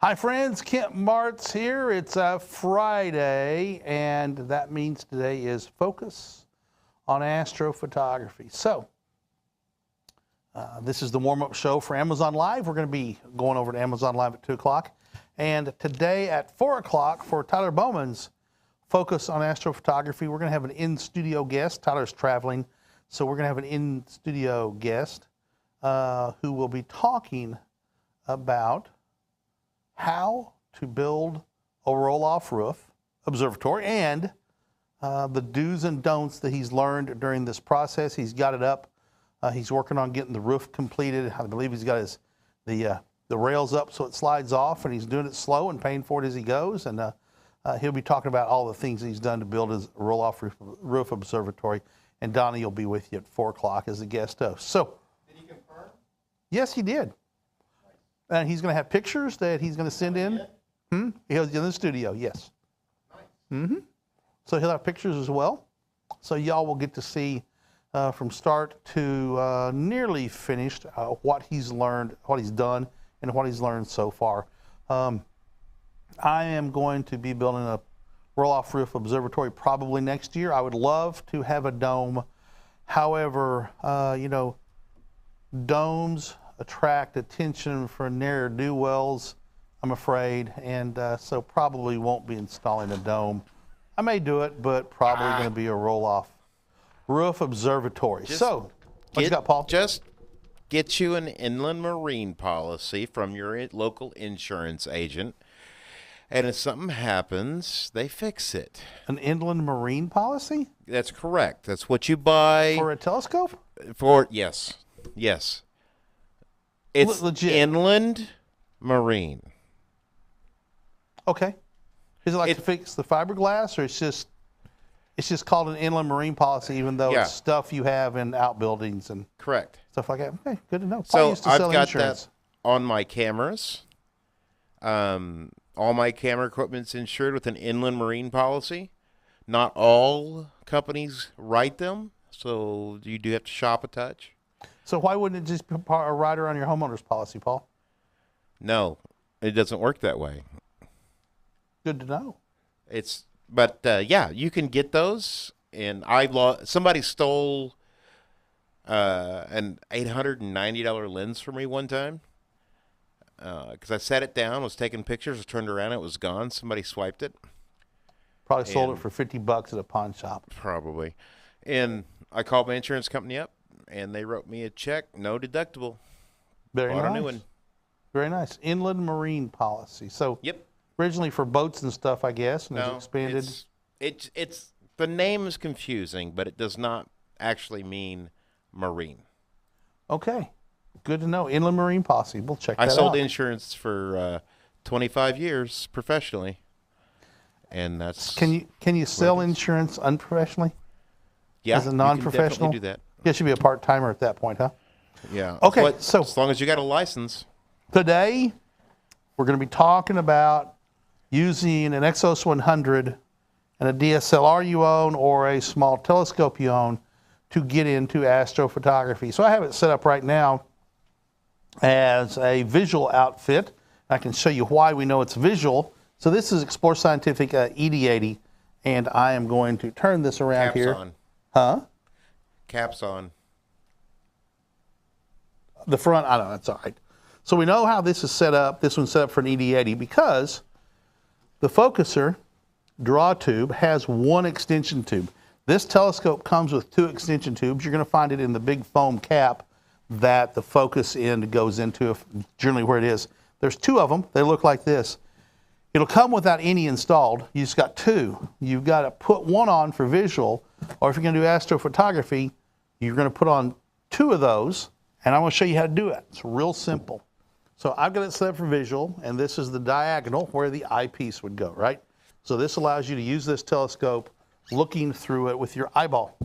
Hi friends, Kent Martz here. It's a Friday, and that means today is Focus on Astrophotography. So, this is the warm-up show for Amazon Live. We're going to be going over to Amazon Live at 2 o'clock. And today at 4 o'clock for Tyler Bowman's Focus on Astrophotography, we're going to have an in-studio guest. Tyler's traveling, so we're going to have an in-studio guest who will be talking about how to build a roll-off roof observatory and the do's and don'ts that he's learned during this process. He's got it up. He's working on getting the roof completed. I believe he's got the rails up so it slides off, and he's doing it slow and paying for it as he goes. And he'll be talking about all the things he's done to build his roll-off roof observatory. And Donnie will be with you at 4 o'clock as a guest host. So, did he confirm? Yes, he did. And he's going to have pictures that he's going to send in. He'll in the studio, yes. Nice. So he'll have pictures as well. So y'all will get to see from start to nearly finished what he's learned, what he's done, and what he's learned so far. I am going to be building a roll-off roof observatory probably next year. I would love to have a dome. However, you know, domes attract attention for ne'er-do-wells, I'm afraid, and so probably won't be installing a dome. I may do it, but probably going to be a roll-off roof observatory. So, what you got, Paul? Just get you an inland marine policy from your local insurance agent, and if something happens, they fix it. An inland marine policy? That's correct. That's what you buy. For a telescope? Yes. It's legit. Inland marine. Okay. Is it like to fix the fiberglass, or it's just called an inland marine policy, even though it's stuff you have in outbuildings and Correct. stuff like that? Okay, good to know. Paul So used to I've sell got insurance. that on my cameras. All my camera equipment's insured with an inland marine policy. Not all companies write them, so you do have to shop a touch. So why wouldn't it just be a rider on your homeowner's policy, Paul? No, it doesn't work that way. Good to know. But yeah, you can get those. And somebody stole an $890 lens from me one time because I set it down, was taking pictures, I turned around, it was gone. Somebody swiped it. Probably sold it for $50 at a pawn shop. Probably. And I called my insurance company up, and they wrote me a check, no deductible. Very Bought nice. a new one. Very nice. Inland marine policy. So Yep. originally for boats and stuff, I guess, and No, it's expanded. It's the name is confusing, but it does not actually mean marine. Okay. Good to know. Inland marine policy. We'll check that out. I sold insurance for 25 years professionally, and that's Can you sell insurance unprofessionally? yeah, as a you can non-professional? definitely do that. You should be a part-timer at that point, huh? Yeah. Okay, But so- as long as you got a license. Today, we're going to be talking about using an Exos 100 and a DSLR you own or a small telescope you own to get into astrophotography. So I have it set up right now as a visual outfit. I can show you why we know it's visual. So this is Explore Scientific ED80, and I am going to turn this around Caps here. on. Huh? Caps on. The front, I don't know, that's all right. So we know how this is set up. This one's set up for an ED80 because the focuser draw tube has one extension tube. This telescope comes with 2 extension tubes. You're going to find it in the big foam cap that the focus end goes into, generally where it is. There's 2 of them. They look like this. It'll come without any installed. You just got 2. You've got to put one on for visual, or if you're going to do astrophotography, you're going to put on 2 of those, and I'm going to show you how to do it. It's real simple. So I've got it set up for visual, and this is the diagonal where the eyepiece would go, right? So this allows you to use this telescope looking through it with your eyeball.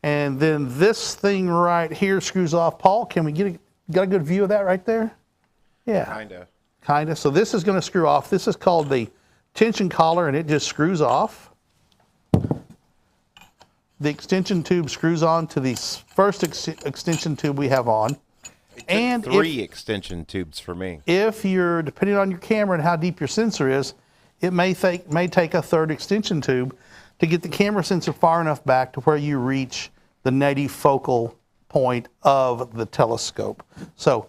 And then this thing right here screws off. Paul, can we got a good view of that right there? Yeah. Kinda. So this is going to screw off. This is called the tension collar, and it just screws off. The extension tube screws on to the first extension tube we have on. And three extension tubes for me. if you're, depending on your camera and how deep your sensor is, it may take a third extension tube to get the camera sensor far enough back to where you reach the native focal point of the telescope. So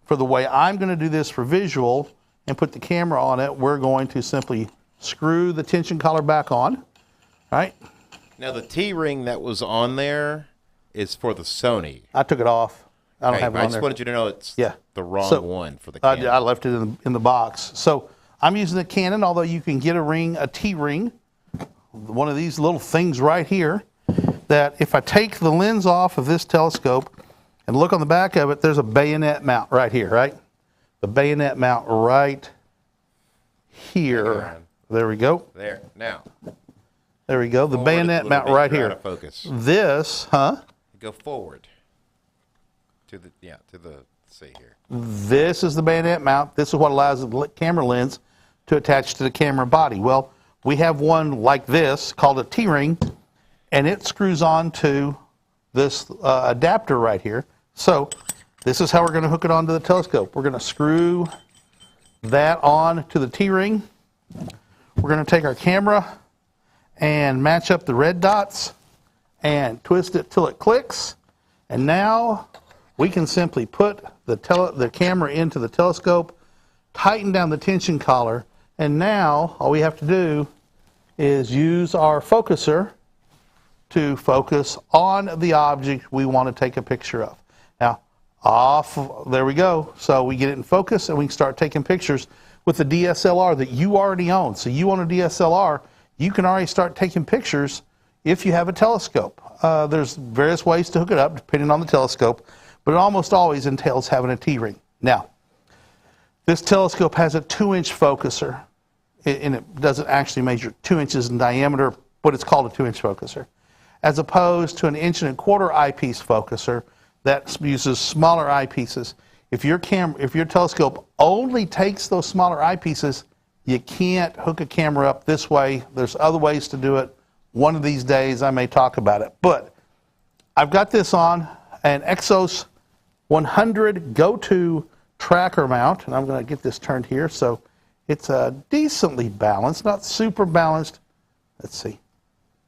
for the way I'm going to do this for visual and put the camera on it, we're going to simply screw the tension collar back on, right? Now the T-ring that was on there is for the Sony. I took it off. I don't Okay, have it I on just there. wanted you to know it's Yeah. the wrong So, one for the I Canon. left it in the box. So I'm using the Canon, although you can get a T-ring, one of these little things right here, that if I take the lens off of this telescope and look on the back of it, there's a bayonet mount right here, right? The bayonet mount right here. There we go. There. Now, There we go. The forward a bayonet little mount bit, right you're here. out of focus. This, Go forward. To the let's see here. This is the bayonet mount. This is what allows the camera lens to attach to the camera body. Well, we have one like this called a T-ring, and it screws on to this adapter right here. So this is how we're going to hook it onto the telescope. We're going to screw that on to the T-ring. We're going to take our camera and match up the red dots and twist it till it clicks. And now we can simply put the camera into the telescope, tighten down the tension collar, and now all we have to do is use our focuser to focus on the object we want to take a picture of. Now, there we go. So we get it in focus and we can start taking pictures with the DSLR that you already own. So you own a DSLR, you can already start taking pictures if you have a telescope. There's various ways to hook it up depending on the telescope, but it almost always entails having a T-ring. Now, this telescope has a 2-inch focuser, and it doesn't actually measure 2 inches in diameter, but it's called a 2-inch focuser, as opposed to an 1.25-inch eyepiece focuser that uses smaller eyepieces. If your telescope only takes those smaller eyepieces, you can't hook a camera up this way. There's other ways to do it. One of these days I may talk about it. But I've got this on an Exos 100 Go-To tracker mount, and I'm going to get this turned here so it's decently balanced, not super balanced. Let's see.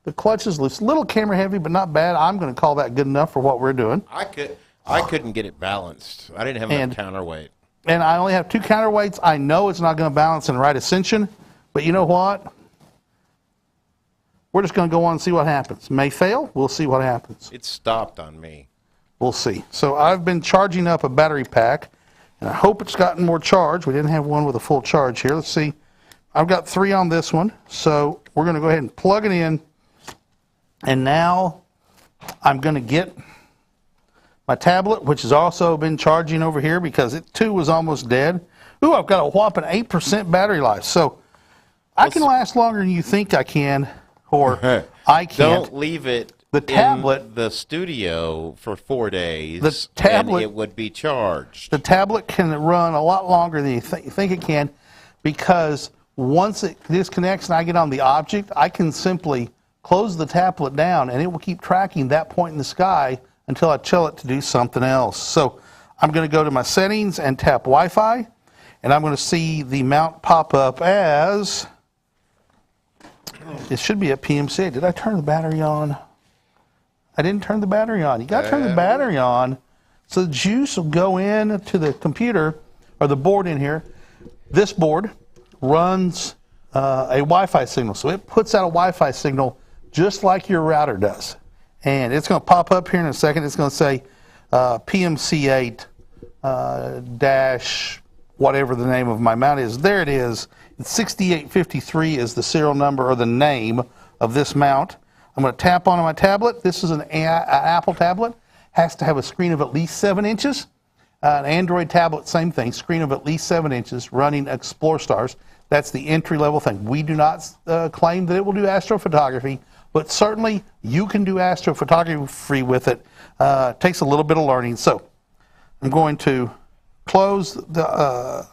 The clutch is loose, a little camera heavy, but not bad. I'm going to call that good enough for what we're doing. I couldn't get it balanced. I didn't have enough counterweight. And I only have 2 counterweights. I know it's not going to balance in Right Ascension, but you know what? We're just going to go on and see what happens. May fail. We'll see what happens. It stopped on me. We'll see. So I've been charging up a battery pack, and I hope it's gotten more charge. We didn't have one with a full charge here. Let's see. I've got 3 on this one, so we're going to go ahead and plug it in. And now I'm going to get my tablet, which has also been charging over here because it too was almost dead. Ooh, I've got a whopping 8% battery life. So I can last longer than you think I can, or I can't. Don't leave it The tablet, in the studio for 4 days, the tablet, and it would be charged. The tablet can run a lot longer than you think it can, because once it disconnects and I get on the object, I can simply close the tablet down and it will keep tracking that point in the sky until I tell it to do something else. So I'm going to go to my settings and tap Wi-Fi, and I'm going to see the mount pop up as, it should be at PMC. Did I turn the battery on? I didn't turn the battery on. You got to turn the battery on so the juice will go in to the computer or the board in here. This board runs a Wi-Fi signal, so it puts out a Wi-Fi signal just like your router does. And it's going to pop up here in a second. It's going to say PMC8 dash whatever the name of my mount is. There it is. It's 6853 is the serial number or the name of this mount. I'm going to tap on my tablet. This is an Apple tablet. Has to have a screen of at least 7 inches. An Android tablet, same thing. Screen of at least 7 inches running Explore Stars. That's the entry-level thing. We do not claim that it will do astrophotography, but certainly you can do astrophotography with it. Takes a little bit of learning. So I'm going to close the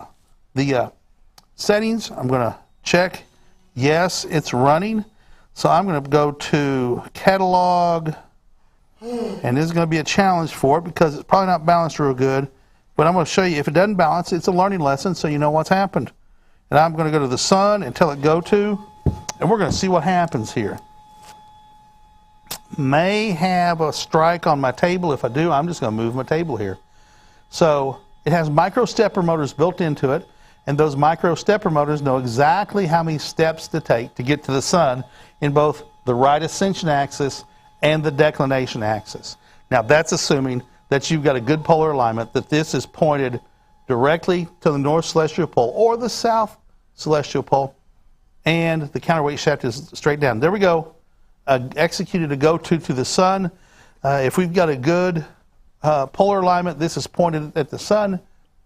settings. I'm going to check. Yes, it's running. So I'm going to go to catalog, and this is going to be a challenge for it because it's probably not balanced real good. But I'm going to show you if it doesn't balance, it's a learning lesson so you know what's happened. And I'm going to go to the sun and tell it go to, and we're going to see what happens here. May have a strike on my table. If I do, I'm just going to move my table here. So it has micro stepper motors built into it, and those micro stepper motors know exactly how many steps to take to get to the sun in both the right ascension axis and the declination axis. Now that's assuming that you've got a good polar alignment, that this is pointed directly to the north celestial pole or the south celestial pole, and the counterweight shaft is straight down. There we go. Executed a go-to the sun. If we've got a good polar alignment, this is pointed at the sun,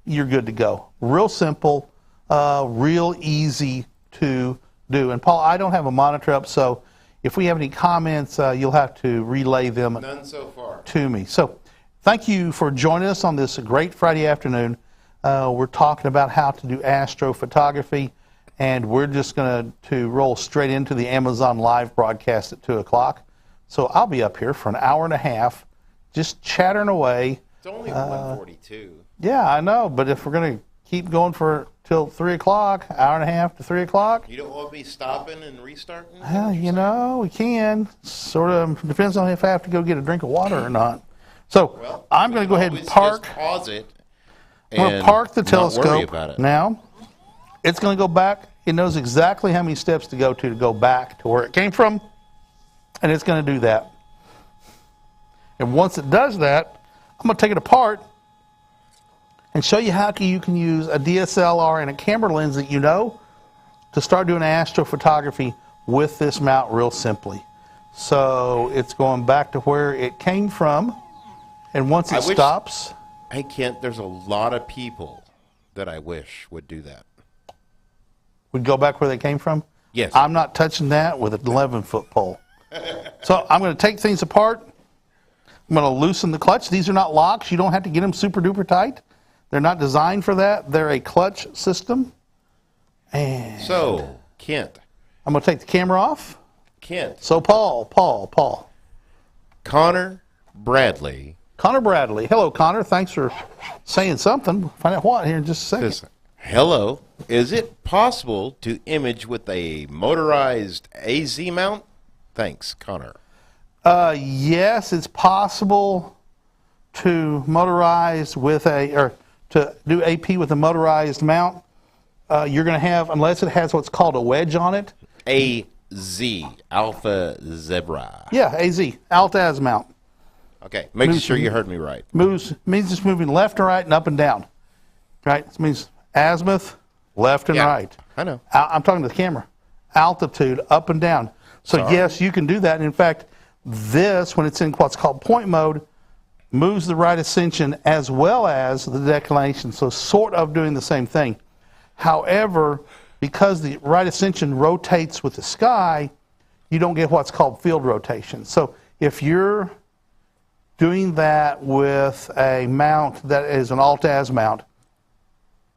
you're good to go. Real simple, real easy to do. And Paul, I don't have a monitor up, so if we have any comments, you'll have to relay them None so far. to me. So thank you for joining us on this great Friday afternoon. We're talking about how to do astrophotography, and we're just going to roll straight into the Amazon Live broadcast at 2 o'clock. So I'll be up here for an hour and a half just chattering away. It's only 1:42. Yeah, I know, but if we're going to keep going for till 3 o'clock, hour and a half to 3 o'clock, You don't want me stopping and restarting? well, you know, we can. Sort of depends on if I have to go get a drink of water or not. So Well, I'm going to go ahead and always park. Just pause it. I'm going to and park the not worry telescope about it. now. It's going to go back. It knows exactly how many steps to go back to where it came from, and it's going to do that. And once it does that, I'm going to take it apart and show you how you can use a DSLR and a camera lens that you know to start doing astrophotography with this mount real simply. So it's going back to where it came from, and once it stops... Hey, Kent, there's a lot of people that I wish would do that. Would go back where they came from? Yes. I'm not touching that with an 11-foot pole. So I'm going to take things apart. I'm going to loosen the clutch. These are not locks. You don't have to get them super duper tight. They're not designed for that. They're a clutch system. And So, Kent. I'm going to take the camera off. Kent. So Paul. Connor Bradley Connor Bradley. Hello, Connor. Thanks for saying something. We'll find out what here in just a second. says, hello, is it possible to image with a motorized AZ mount? Thanks, Connor. Yes, it's possible to motorize with to do AP with a motorized mount. You're going to have, unless it has what's called a wedge on it. AZ, Alpha Zebra. Yeah, AZ, Altaz mount. Okay, making sure you heard me right. Means just moving left and right and up and down. Right? It means azimuth, left and Yeah, right. I know. I'm talking to the camera. Altitude, up and down. So Sorry. yes, you can do that. And in fact, this, when it's in what's called point mode, moves the right ascension as well as the declination. So sort of doing the same thing. However, because the right ascension rotates with the sky, you don't get what's called field rotation. So if you're doing that with a mount that is an Altaz mount,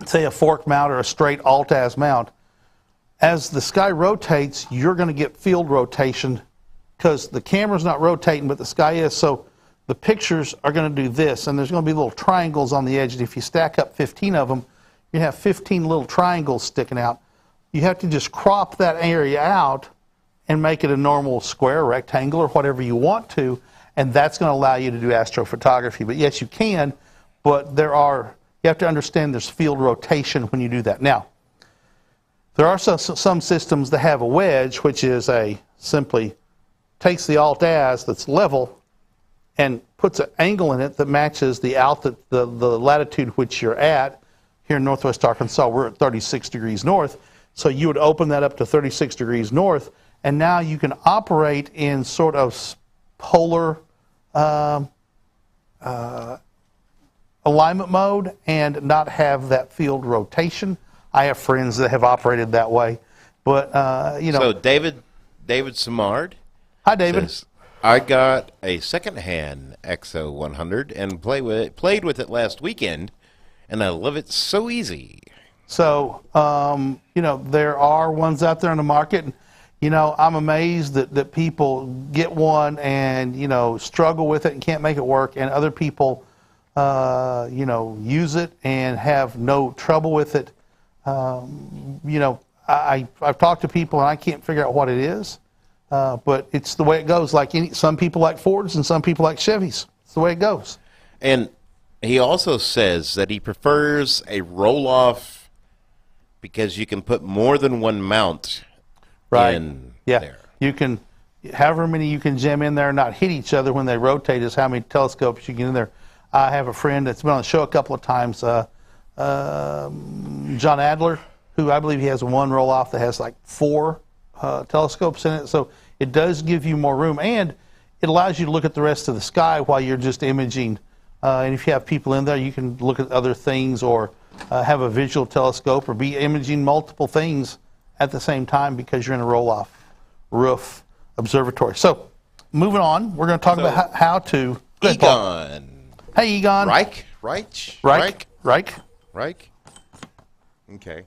say a fork mount or a straight Altaz mount, as the sky rotates, you're going to get field rotation because the camera's not rotating, but the sky is. So the pictures are going to do this, and there's going to be little triangles on the edge. And if you stack up 15 of them, you have 15 little triangles sticking out. You have to just crop that area out and make it a normal square, rectangle, or whatever you want to, and that's going to allow you to do astrophotography. But yes, you can, but you have to understand there's field rotation when you do that. Now, there are some systems that have a wedge, which is simply takes the Alt-Az that's level and puts an angle in it that matches the latitude which you're at. Here in Northwest Arkansas, we're at 36 degrees north. So you would open that up to 36 degrees north, and now you can operate in sort of polar alignment mode and not have that field rotation. I have friends that have operated that way, but So David Samard. Hi, David. Says, I got a secondhand XO 100 and played with it last weekend, and I love it so easy. So there are ones out there in the market. And, I'm amazed that people get one and struggle with it and can't make it work, and other people use it and have no trouble with it. I've talked to people and I can't figure out what it is, but it's the way it goes. Like some people like Fords and some people like Chevys. It's the way it goes. And he also says that he prefers a roll-off because you can put more than one mount in there. You can, however many you can jam in there and not hit each other when they rotate is how many telescopes you get in there. I have a friend that's been on the show a couple of times, John Adler, who I believe he has one roll-off that has like 4 telescopes in it. So it does give you more room, and it allows you to look at the rest of the sky while you're just imaging. And if you have people in there, you can look at other things or have a visual telescope or be imaging multiple things at the same time because you're in a roll-off roof observatory. So moving on, we're going to talk about how to... Egon. Hey, Egon. Reich? Okay.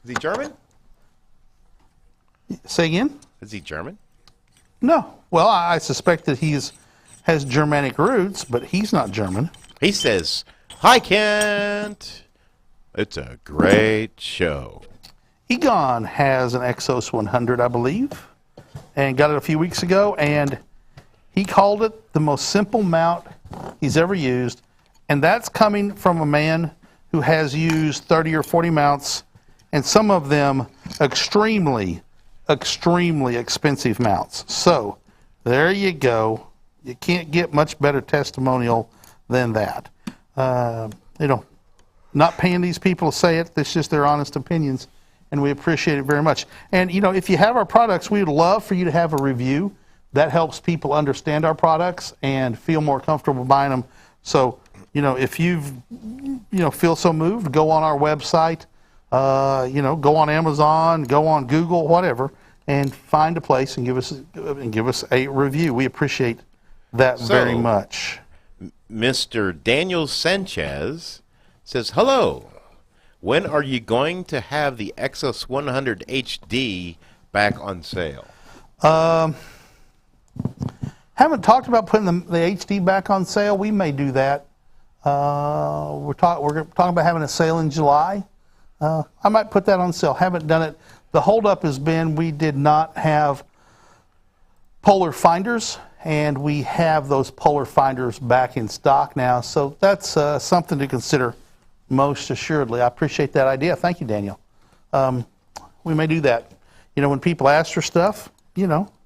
Is he German? Say again? Is he German? No. Well, I suspect that has Germanic roots, but he's not German. He says, "Hi, Kent. It's a great show." Egon has an Exos 100, I believe, and got it a few weeks ago, and he called it the most simple mount he's ever used, and that's coming from a man who has used 30 or 40 mounts, and some of them extremely expensive mounts. So there you go. You can't get much better testimonial than that. Not paying these people to say it. It's just their honest opinions, and we appreciate it very much. And, if you have our products, we would love for you to have a review. That helps people understand our products and feel more comfortable buying them. So, if you feel so moved, go on our website, go on Amazon, go on Google, whatever, and find a place and give us a review. We appreciate that very much. Mr. Daniel Sanchez says, "Hello. When are you going to have the Exos 100 HD back on sale?" Haven't talked about putting the HD back on sale. We may do that. We're talking about having a sale in July. I might put that on sale. Haven't done it. The holdup has been we did not have polar finders, and we have those polar finders back in stock now. So that's something to consider most assuredly. I appreciate that idea. Thank you, Daniel. We may do that. When people ask for stuff,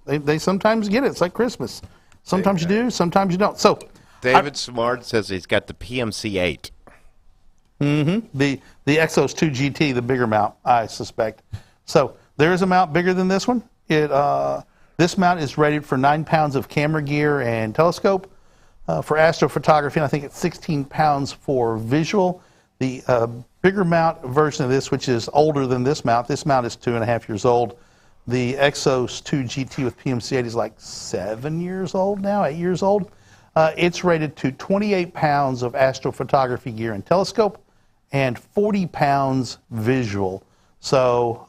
they sometimes get it. It's like Christmas. Sometimes you do, sometimes you don't. So David Smart says he's got the PMC-8. The Exos 2 GT, the bigger mount, I suspect. So there is a mount bigger than this one. This mount is rated for 9 pounds of camera gear and telescope for astrophotography, and I think it's 16 pounds for visual. The bigger mount version of this, which is older than this mount is 2.5 years old. The Exos 2 GT with PMC-8 is like 7 years old now, 8 years old. It's rated to 28 pounds of astrophotography gear and telescope and 40 pounds visual. So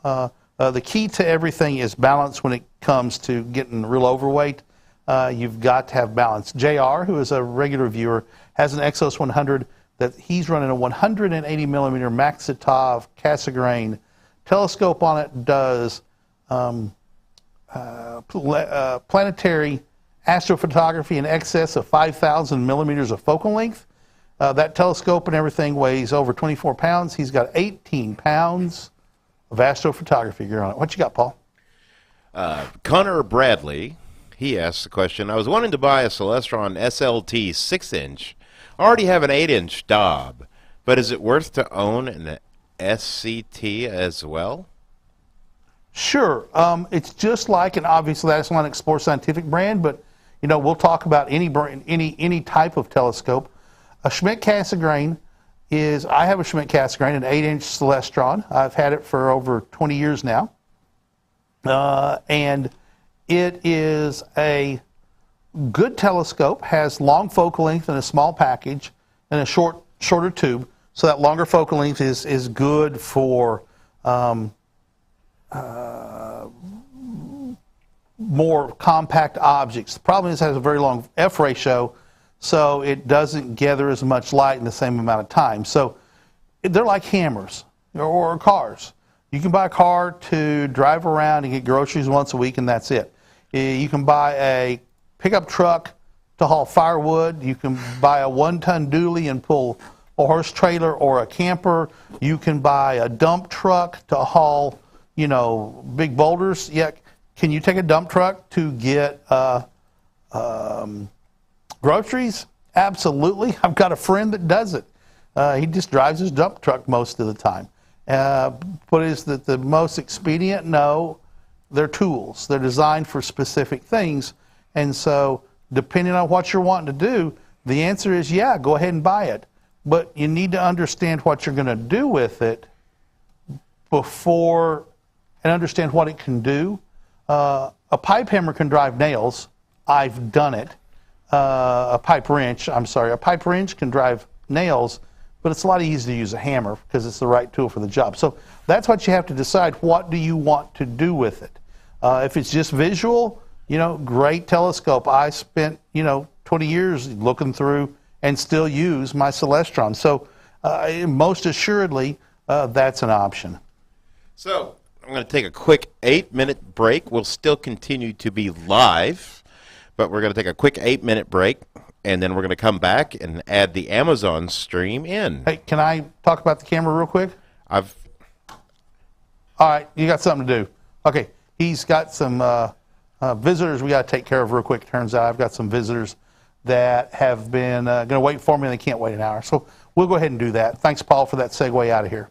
the key to everything is balance when it comes to getting real overweight. You've got to have balance. JR, who is a regular viewer, has an Exos 100 that he's running a 180 millimeter Maxitov Cassegrain telescope on it. Does planetary astrophotography in excess of 5,000 millimeters of focal length. That telescope and everything weighs over 24 pounds. He's got 18 pounds of astrophotography gear on it. What you got, Paul? Connor Bradley, he asks the question, "I was wanting to buy a Celestron SLT 6-inch. I already have an 8-inch Dob, but is it worth to own an SCT as well?" Sure. It's just like, and obviously that's not an Explore Scientific brand, but we'll talk about any brand, any type of telescope. A Schmidt Cassegrain I have a Schmidt Cassegrain, an 8-inch Celestron. I've had it for over 20 years now. And it is a good telescope, has long focal length in a small package and a shorter tube. So that longer focal length is good for more compact objects. The problem is it has a very long F ratio, so it doesn't gather as much light in the same amount of time. So they're like hammers or cars. You can buy a car to drive around and get groceries once a week, and that's it. You can buy a pickup truck to haul firewood. You can buy a 1-ton dually and pull a horse trailer or a camper. You can buy a dump truck to haul, big boulders. Yeah, can you take a dump truck to get groceries? Absolutely. I've got a friend that does it. He just drives his dump truck most of the time. But is that the most expedient? No. They're tools. They're designed for specific things. And so, depending on what you're wanting to do, the answer is yeah, go ahead and buy it. But you need to understand what you're going to do with it before, and understand what it can do. A pipe hammer can drive nails. I've done it. A pipe wrench can drive nails, but it's a lot easier to use a hammer because it's the right tool for the job. So that's what you have to decide. What do you want to do with it? If it's just visual, great telescope. I spent, 20 years looking through and still use my Celestron. So most assuredly, that's an option. So I'm going to take a quick 8-minute break. We'll still continue to be live, but we're going to take a quick 8-minute break, and then we're going to come back and add the Amazon stream in. Hey, can I talk about the camera real quick? All right, you got something to do. Okay, he's got some visitors we got to take care of real quick. Turns out I've got some visitors that have been going to wait for me, and they can't wait an hour. So we'll go ahead and do that. Thanks, Paul, for that segue out of here.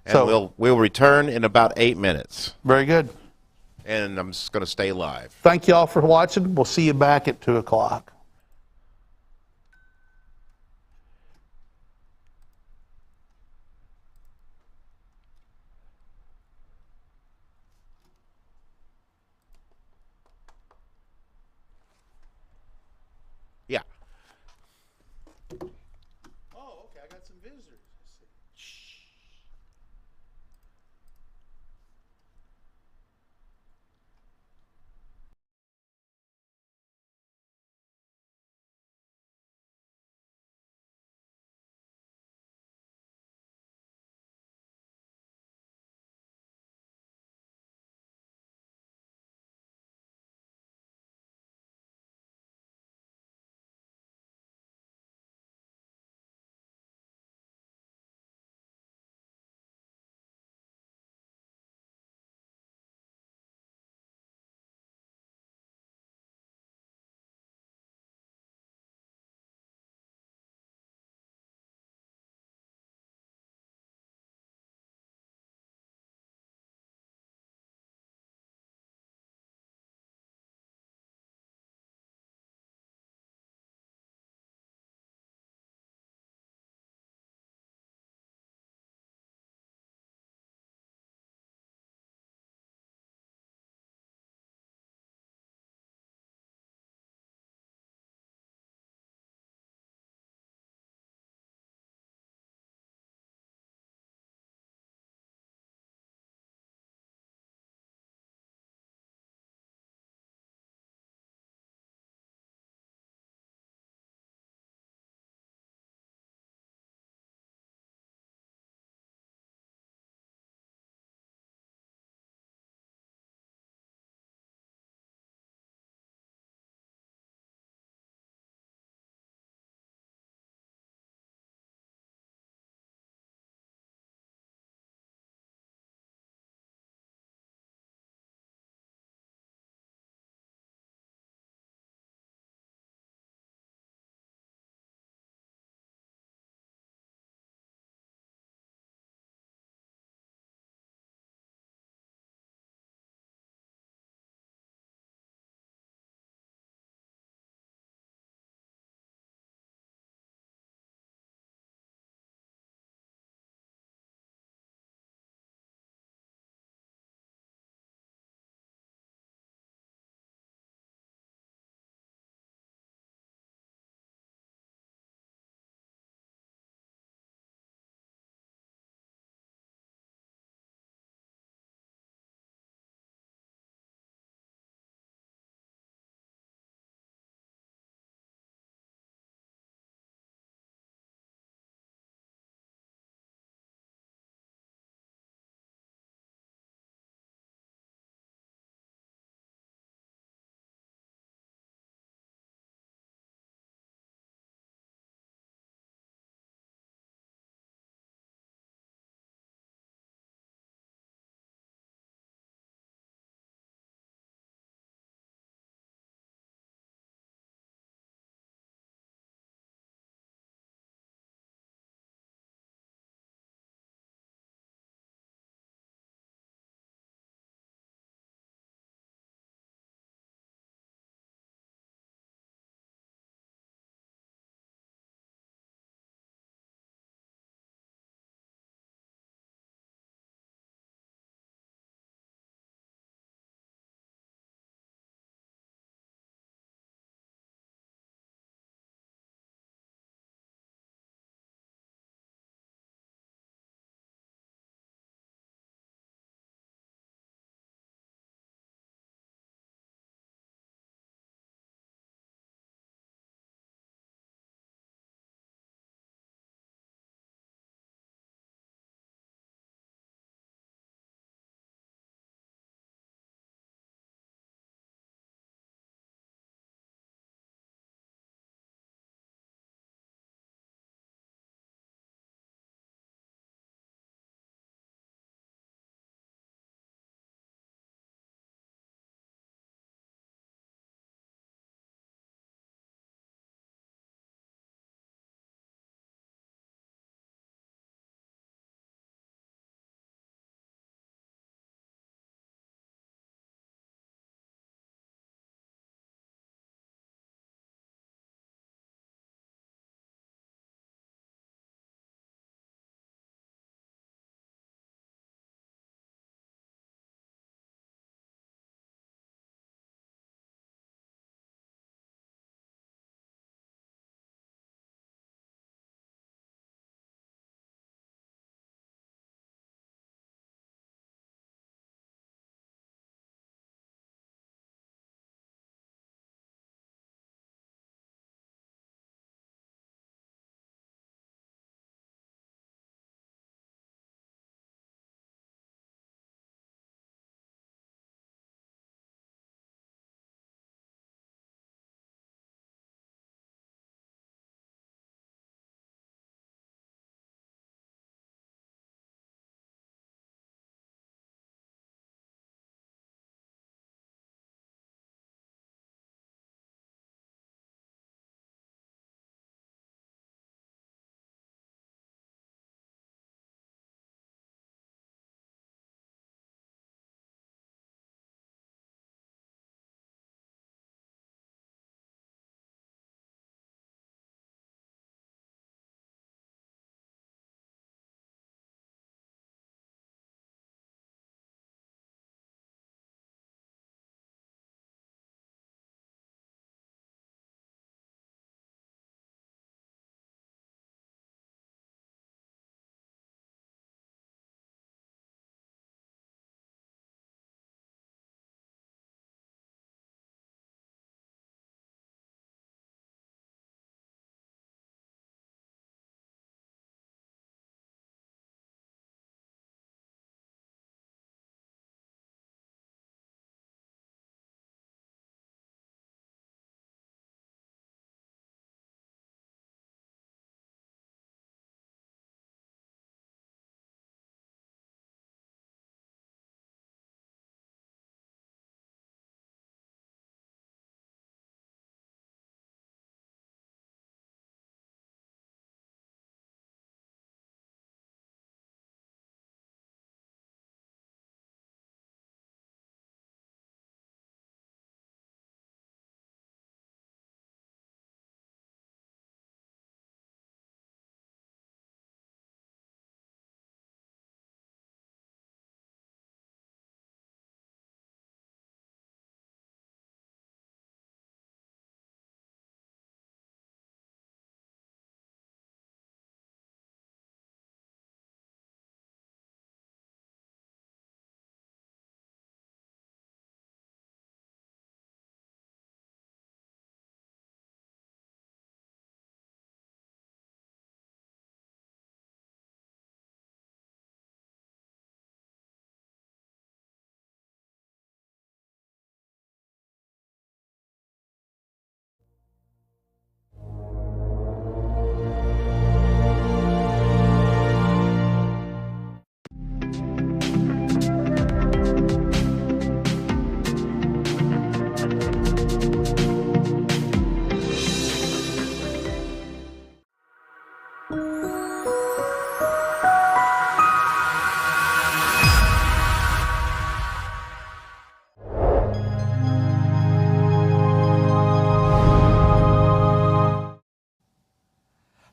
And we'll return in about 8 minutes. Very good. And I'm just going to stay live. Thank you all for watching. We'll see you back at 2 o'clock. Yeah. Oh, okay. I got some visitors.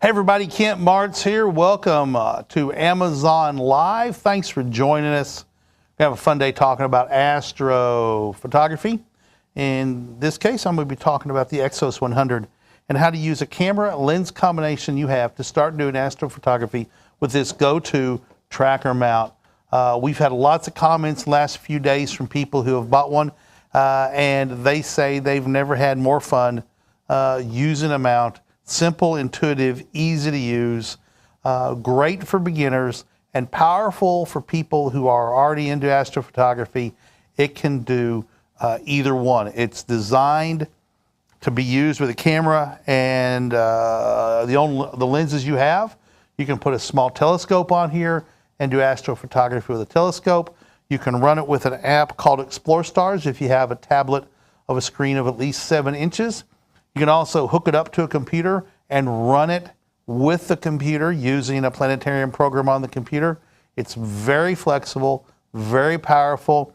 Hey everybody, Kent Martz here. Welcome to Amazon Live. Thanks for joining us. We have a fun day talking about astrophotography. In this case, I'm going to be talking about the Exos 100 and how to use a camera lens combination you have to start doing astrophotography with this go-to tracker mount. We've had lots of comments the last few days from people who have bought one, and they say they've never had more fun using a mount. Simple, intuitive, easy to use, great for beginners, and powerful for people who are already into astrophotography. It can do either one. It's designed to be used with a camera and the lenses you have. You can put a small telescope on here and do astrophotography with a telescope. You can run it with an app called Explore Stars if you have a tablet of a screen of at least 7 inches. You can also hook it up to a computer and run it with the computer using a planetarium program on the computer. It's very flexible, very powerful,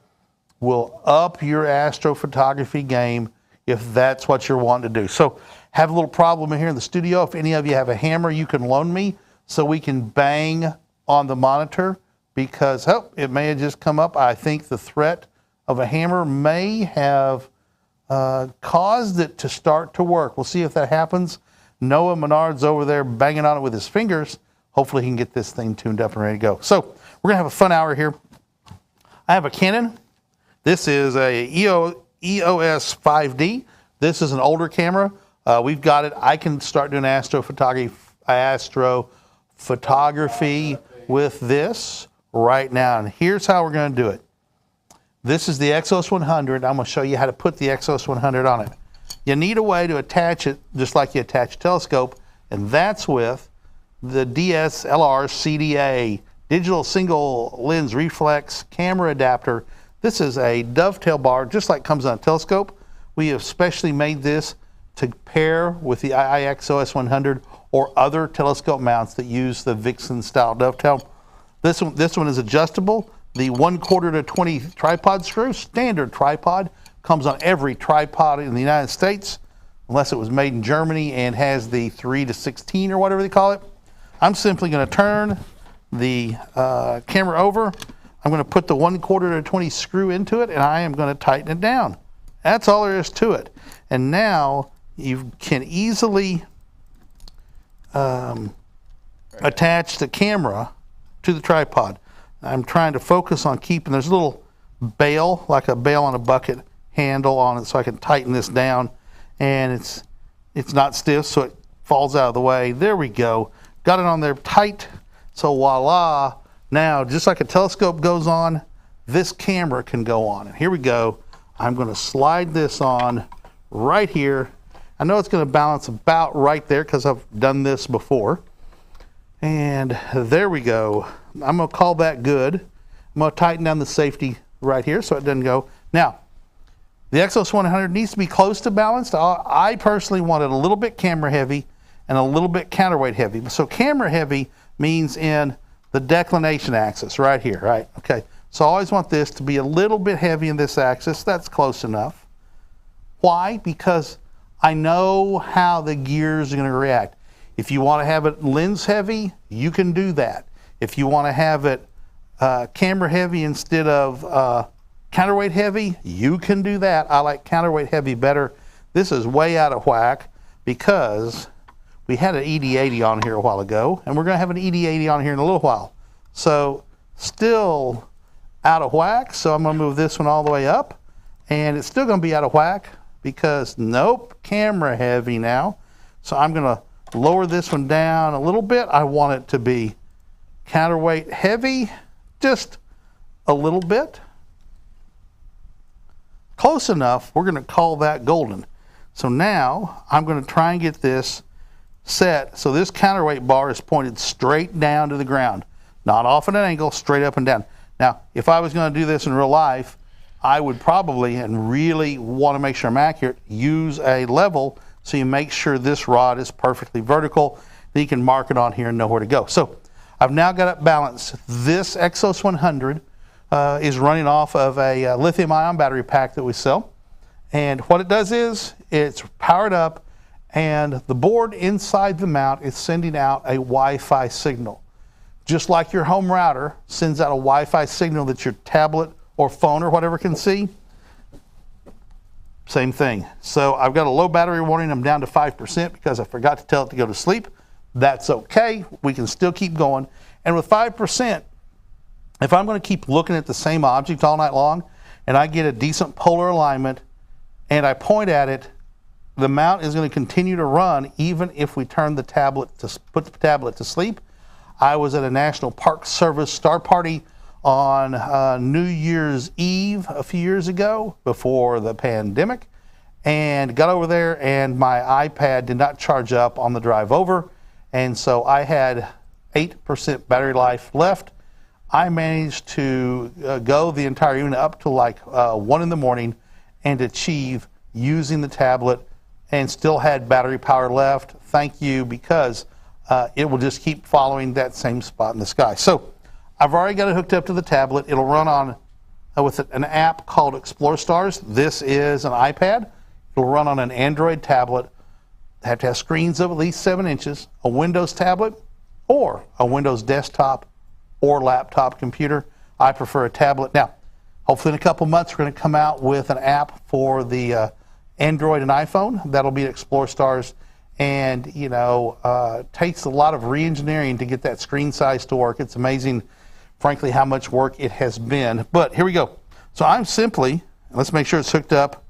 will up your astrophotography game if that's what you're wanting to do. So have a little problem in here in the studio. If any of you have a hammer, you can loan me so we can bang on the monitor because it may have just come up. I think the threat of a hammer may have caused it to start to work. We'll see if that happens. Noah Menard's over there banging on it with his fingers. Hopefully he can get this thing tuned up and ready to go. So we're going to have a fun hour here. I have a Canon. This is a EOS 5D. This is an older camera. We've got it. I can start doing astrophotography with this right now. And here's how we're going to do it. This is the Exos 100. I'm going to show you how to put the Exos 100 on it. You need a way to attach it just like you attach a telescope, and that's with the DSLR CDA, Digital Single Lens Reflex Camera Adapter. This is a dovetail bar just like comes on a telescope. We have specially made this to pair with the IIXOS 100 or other telescope mounts that use the Vixen style dovetail. This one is adjustable. The 1/4 to 20 tripod screw, standard tripod, comes on every tripod in the United States, unless it was made in Germany and has the 3 to 16 or whatever they call it. I'm simply going to turn the camera over. I'm going to put the 1/4 to 20 screw into it, and I am going to tighten it down. That's all there is to it. And now you can easily attach the camera to the tripod. I'm trying to focus on keeping, there's a little bail, like a bail on a bucket handle on it so I can tighten this down, and it's not stiff so it falls out of the way. There we go. Got it on there tight. So voila, now just like a telescope goes on, this camera can go on. And here we go. I'm going to slide this on right here. I know it's going to balance about right there because I've done this before. And there we go. I'm going to call that good. I'm going to tighten down the safety right here so it doesn't go. Now, the Exos 100 needs to be close to balanced. I personally want it a little bit camera heavy and a little bit counterweight heavy. So camera heavy means in the declination axis right here, right? Okay, so I always want this to be a little bit heavy in this axis. That's close enough. Why? Because I know how the gears are going to react. If you want to have it lens heavy, you can do that. If you want to have it camera heavy instead of counterweight heavy, you can do that. I like counterweight heavy better. This is way out of whack because we had an ED80 on here a while ago, and we're going to have an ED80 on here in a little while. So still out of whack, so I'm going to move this one all the way up, and it's still going to be out of whack because, nope, camera heavy now. So I'm going to lower this one down a little bit. I want it to be counterweight heavy, just a little bit. Close enough, we're going to call that golden. So now I'm going to try and get this set so this counterweight bar is pointed straight down to the ground, not off at an angle, straight up and down. Now, if I was going to do this in real life, I would probably, and really want to make sure I'm accurate, use a level so you make sure this rod is perfectly vertical. Then you can mark it on here and know where to go. So I've now got it balanced. This Exos 100 is running off of a lithium-ion battery pack that we sell. And what it does is it's powered up and the board inside the mount is sending out a Wi-Fi signal. Just like your home router sends out a Wi-Fi signal that your tablet or phone or whatever can see, same thing. So I've got a low battery warning. I'm down to 5% because I forgot to tell it to go to sleep. That's okay. We can still keep going. And with 5%, if I'm going to keep looking at the same object all night long and I get a decent polar alignment and I point at it, the mount is going to continue to run even if we turn the tablet to put the tablet to sleep. I was at a National Park Service star party on New Year's Eve a few years ago before the pandemic, and got over there and my iPad did not charge up on the drive over, and so I had 8% battery life left. I managed to go the entire evening up to like 1 in the morning and achieve using the tablet and still had battery power left. Thank you, because it will just keep following that same spot in the sky. So I've already got it hooked up to the tablet. It'll run on with an app called Explore Stars. This is an iPad. It'll run on an Android tablet. Have to have screens of at least 7 inches, a Windows tablet, or a Windows desktop or laptop computer. I prefer a tablet. Now, hopefully in a couple months, we're going to come out with an app for the Android and iPhone. That'll be Explore Stars. And, takes a lot of re-engineering to get that screen size to work. It's amazing, frankly, how much work it has been. But here we go. So I'm simply, let's make sure it's hooked up.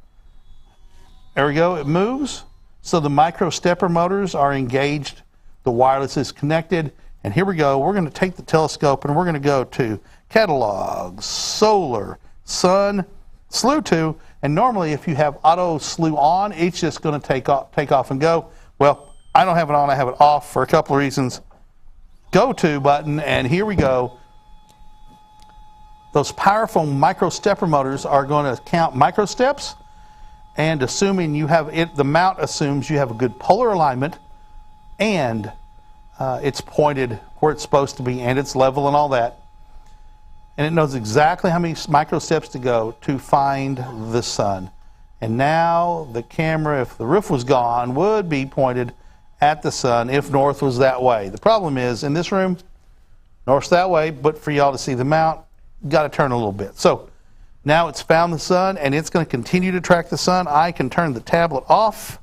There we go. It moves. So the micro stepper motors are engaged. The wireless is connected. And here we go. We're going to take the telescope and we're going to go to catalog, solar, sun, slew to. And normally if you have auto slew on, it's just going to take off and go. Well, I don't have it on. I have it off for a couple of reasons. Go to button, and here we go. Those powerful micro stepper motors are going to count micro steps, and assuming you have it, the mount assumes you have a good polar alignment, and it's pointed where it's supposed to be, and it's level and all that. And it knows exactly how many micro steps to go to find the sun. And now the camera, if the roof was gone, would be pointed at the sun if north was that way. The problem is, in this room, north's that way, but for y'all to see the mount, got to turn a little bit. So now it's found the sun, and it's going to continue to track the sun. I can turn the tablet off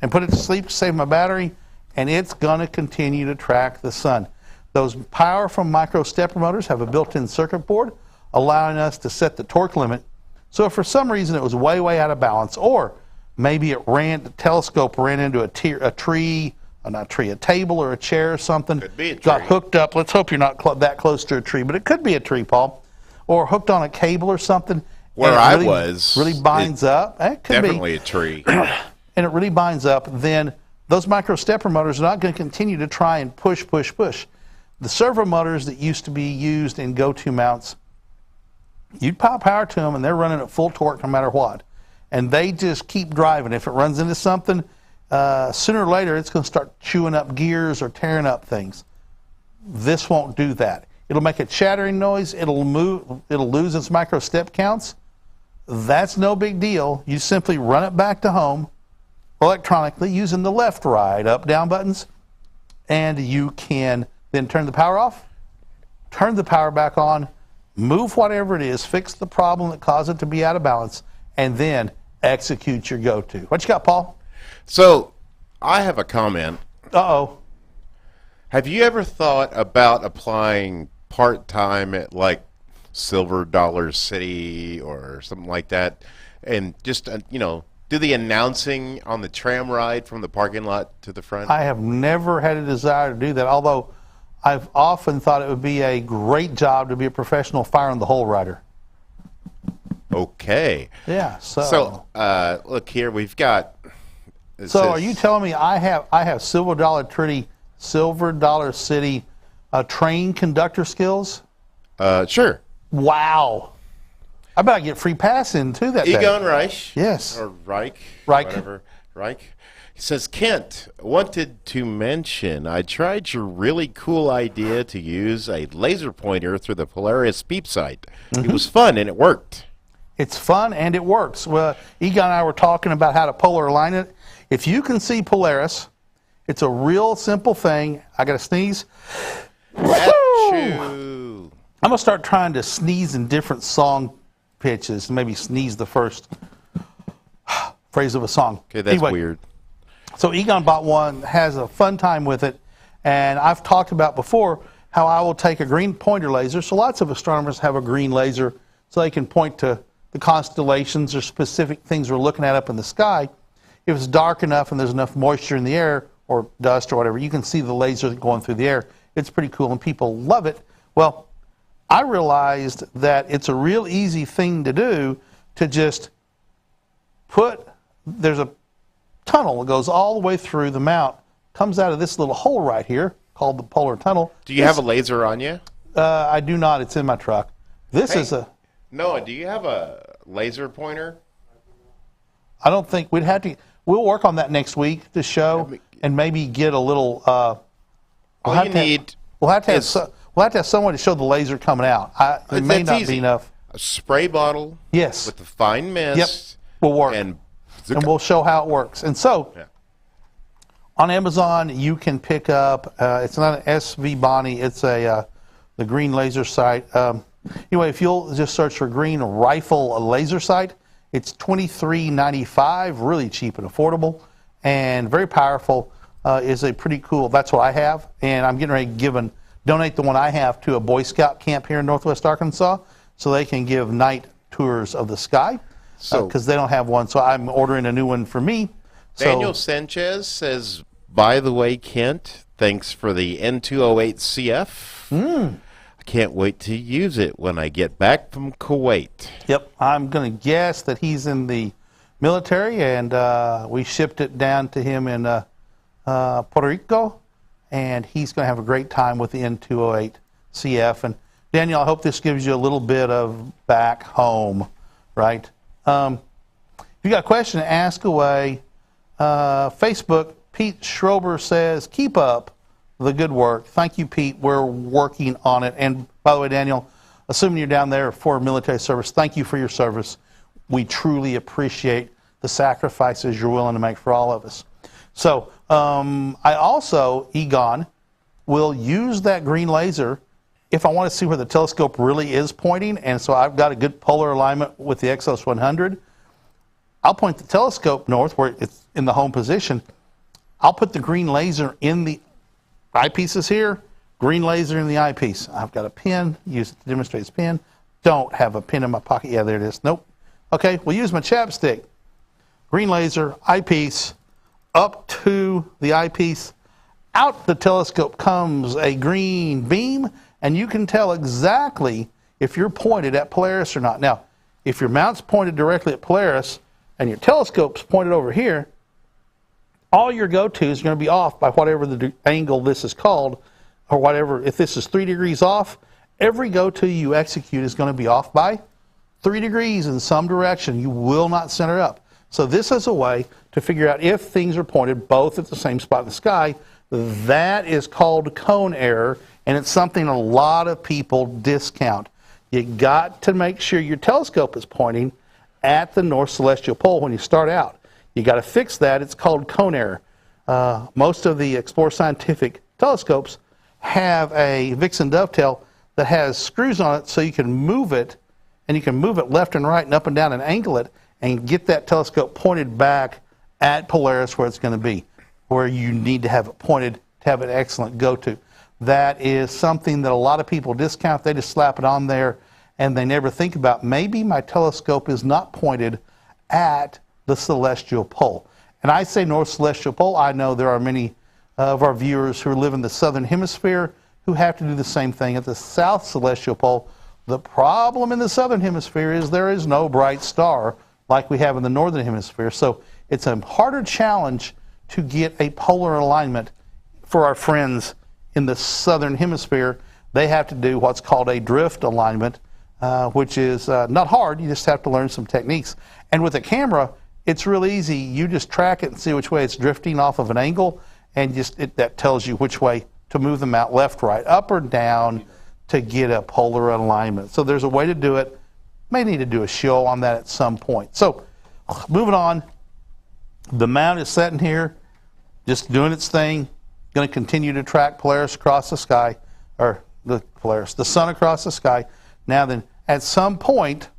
and put it to sleep to save my battery, and it's going to continue to track the sun. Those powerful micro stepper motors have a built-in circuit board, allowing us to set the torque limit. So if for some reason it was way out of balance, or maybe the telescope ran into a table or a chair or something, Could be a got tree. hooked up. Let's hope you're not that close to a tree, but it could be a tree, Paul, or hooked on a cable or something. Where and it I really, was, really binds up. It could Definitely be. a tree. And it really binds up. Then those micro stepper motors are not going to continue to try and push. The servo motors that used to be used in go-to mounts, you'd pop power to them and they're running at full torque no matter what. And they just keep driving. If it runs into something, sooner or later it's going to start chewing up gears or tearing up things. This won't do that. It'll make a chattering noise. It'll lose its micro step counts. That's no big deal. You simply run it back to home electronically using the left, right, up, down buttons, and you can then turn the power off, turn the power back on, move whatever it is, fix the problem that caused it to be out of balance, and then execute your go-to. What you got, Paul? So I have a comment. Uh-oh. Have you ever thought about applying part-time at like Silver Dollar City or something like that, and just do the announcing on the tram ride from the parking lot to the front? I have never had a desire to do that, although I've often thought it would be a great job to be a professional fire in the hole rider. Okay. Yeah. So look here, we've got. Are you telling me I have Silver Dollar City train conductor skills? Sure. Wow. I bet I get free pass into that day. Egon Reich. Yes. Or Reich. Reich. Whatever. Reich. He says, Kent, wanted to mention, I tried your really cool idea to use a laser pointer through the Polaris peep sight. It was fun and it worked. It's fun and it works. Well, Egon and I were talking about how to polar align it. if you can see Polaris, it's a real simple thing. I got to sneeze. Achoo. I'm going to start trying to sneeze in different song pitches, maybe sneeze the first phrase of a song. Okay, that's weird. So Egon bought one, has a fun time with it, and I've talked about before how I will take a green pointer laser. So lots of astronomers have a green laser so they can point to the constellations or specific things we're looking at up in the sky. If it's dark enough and there's enough moisture in the air or dust or whatever, you can see the laser going through the air. It's pretty cool and people love it. Well, I realized that it's a real easy thing to do to just there's a tunnel that goes all the way through the mount, comes out of this little hole right here called the polar tunnel. Do you have a laser on you? I do not. It's in my truck. This is a... Noah, do you have a laser pointer? I don't think we'd have to... We'll work on that next week, the show, and maybe get a little... All you need... We'll have to have someone to show the laser coming out. It may not be enough. A spray bottle. Yes. With the fine mist. Yep. Will work. And we'll show how it works. And so, on Amazon, you can pick up, it's not an SV Bonnie, it's the green laser sight. Anyway, if you'll just search for green rifle laser sight, it's $23.95, really cheap and affordable, and very powerful. Is a pretty cool, that's what I have, and I'm getting ready to donate the one I have to a Boy Scout camp here in Northwest Arkansas so they can give night tours of the sky because they don't have one, so I'm ordering a new one for me. Daniel Sanchez says, by the way, Kent, thanks for the N208CF. I can't wait to use it when I get back from Kuwait. Yep, I'm going to guess that he's in the military, and we shipped it down to him in Puerto Rico, and he's going to have a great time with the N208CF. And Daniel, I hope this gives you a little bit of back home, right? If you got a question, ask away. Facebook, Pete Schrober says, keep up the good work. Thank you, Pete. We're working on it. And by the way, Daniel, assuming you're down there for military service, thank you for your service. We truly appreciate the sacrifices you're willing to make for all of us. So I also, Egon, will use that green laser if I want to see where the telescope really is pointing. And so I've got a good polar alignment with the Exos 100. I'll point the telescope north where it's in the home position. I'll put the green laser in the eyepieces here, green laser in the eyepiece. I've got a pin, use it to demonstrate its pin. Don't have a pin in my pocket. Yeah, there it is. Nope. Okay, we'll use my chapstick. Green laser, eyepiece, up to the eyepiece. Out the telescope comes a green beam, and you can tell exactly if you're pointed at Polaris or not. Now, if your mount's pointed directly at Polaris and your telescope's pointed over here, all your go-tos are going to be off by whatever the angle this is called, or whatever. If this is 3 degrees off, every go-to you execute is going to be off by 3 degrees in some direction. You will not center up. So this is a way to figure out if things are pointed both at the same spot in the sky. That is called cone error, and it's something a lot of people discount. You got to make sure your telescope is pointing at the North Celestial Pole when you start out. You got to fix that. It's called cone error. Most of the Explore Scientific telescopes have a Vixen dovetail that has screws on it so you can move it, and you can move it left and right and up and down and angle it and get that telescope pointed back at Polaris where it's going to be, where you need to have it pointed to have an excellent go-to. That is something that a lot of people discount. They just slap it on there and they never think about, maybe my telescope is not pointed at the celestial pole. And I say North Celestial Pole. I know there are many of our viewers who live in the southern hemisphere who have to do the same thing at the South Celestial Pole. The problem in the southern hemisphere is there is no bright star like we have in the northern hemisphere. So it's a harder challenge to get a polar alignment for our friends in the southern hemisphere. They have to do what's called a drift alignment, which is not hard. You just have to learn some techniques. And with a camera, it's real easy. You just track it and see which way it's drifting off of an angle, and that tells you which way to move them out, left, right, up or down, to get a polar alignment. So there's a way to do it. May need to do a show on that at some point. So moving on, The mount is sitting here, just doing its thing, going to continue to track Polaris across the sky, or the sun across the sky. Now then, at some point,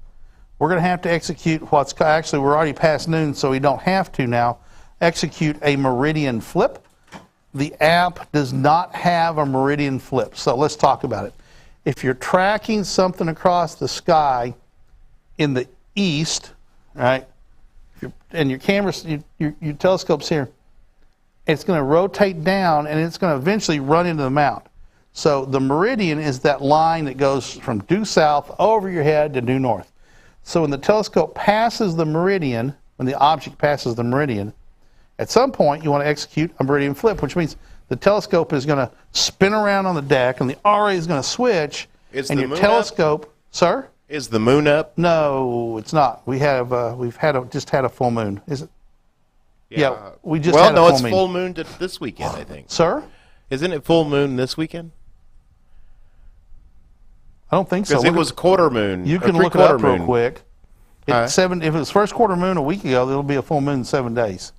we're going to have to execute actually, we're already past noon, so we don't have to now execute a Meridian Flip. The app does not have a Meridian Flip, so let's talk about it. If you're tracking something across the sky in the east, right, and your camera's, your telescope's here, it's going to rotate down and it's going to eventually run into the mount. So the meridian is that line that goes from due south over your head to due north. So when the telescope passes the meridian, when the object passes the meridian, at some point you want to execute a Meridian Flip, which means the telescope is going to spin around on the deck and the RA is going to switch. And your telescope, sir? Is the moon up? No, it's not. We've just had a full moon. Is it? Yeah, we just well, had a no, full it's moon. full moon this weekend, I think. Sir? Isn't it full moon this weekend? I don't think so. Because it was quarter moon. You can look it up real quick. If it was first quarter moon a week ago, it'll be a full moon in 7 days.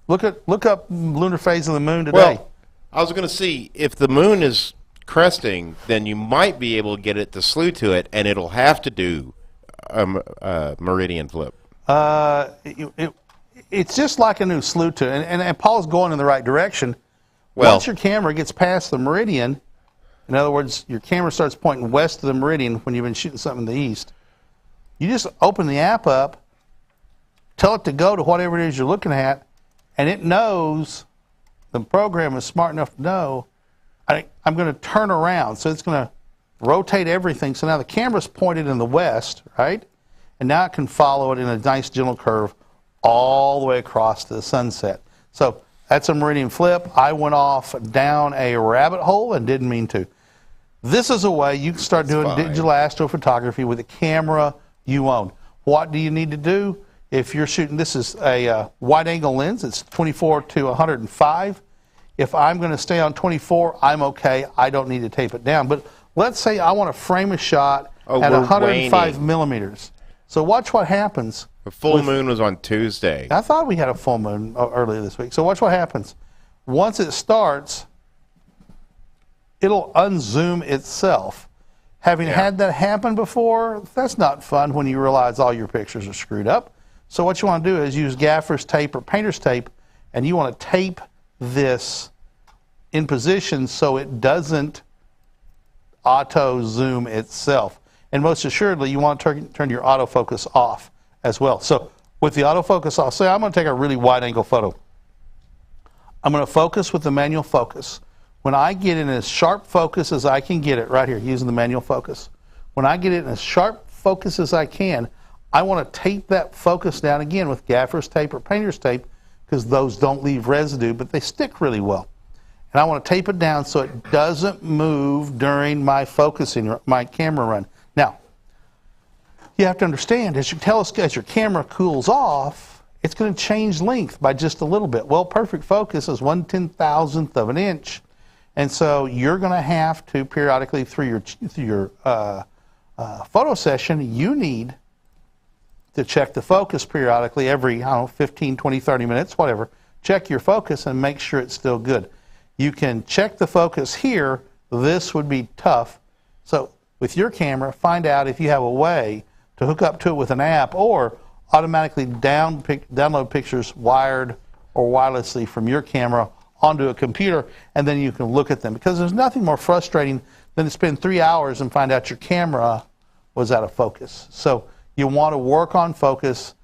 Look up lunar phase of the moon today. Well, I was going to see if the moon is cresting, then you might be able to get it to slew to it, and it'll have to do a Meridian Flip. It's just like a new slew to it, and Paul's going in the right direction. Well, once your camera gets past the meridian, in other words, your camera starts pointing west of the meridian when you've been shooting something in the east, you just open the app up, tell it to go to whatever it is you're looking at, and it knows, the program is smart enough to know, I'm going to turn around. So it's going to rotate everything. So now the camera's pointed in the west, right? And now it can follow it in a nice gentle curve all the way across to the sunset. So that's a Meridian Flip. I went off down a rabbit hole and didn't mean to. This is a way you can start doing digital astrophotography with a camera you own. What do you need to do? If you're shooting, this is a wide angle lens. It's 24 to 105. If I'm going to stay on 24, I'm okay. I don't need to tape it down. But let's say I want to frame a shot at 105 millimeters. So watch what happens. The full moon was on Tuesday. I thought we had a full moon earlier this week. So watch what happens. Once it starts, it'll unzoom itself. Having had that happen before, that's not fun when you realize all your pictures are screwed up. So what you want to do is use gaffer's tape or painter's tape, and you want to tape this in position so it doesn't auto zoom itself. And most assuredly, you want to turn your autofocus off as well. So with the autofocus off, say I'm going to take a really wide angle photo. I'm going to focus with the manual focus. When I get in as sharp focus as I can get it, right here, using the manual focus, when I get it in as sharp focus as I can, I want to tape that focus down again with gaffer's tape or painter's tape, because those don't leave residue, but they stick really well. And I want to tape it down so it doesn't move during my focusing, my camera run. Now, you have to understand, as your camera cools off, it's going to change length by just a little bit. Well, perfect focus is 1/10,000th of an inch. And so you're going to have to periodically, through your photo session, you need to check the focus periodically every, 15, 20, 30 minutes, whatever. Check your focus and make sure it's still good. You can check the focus here. This would be tough. So with your camera, find out if you have a way to hook up to it with an app or automatically download pictures wired or wirelessly from your camera onto a computer, and then you can look at them. Because there's nothing more frustrating than to spend 3 hours and find out your camera was out of focus. So you want to work on focus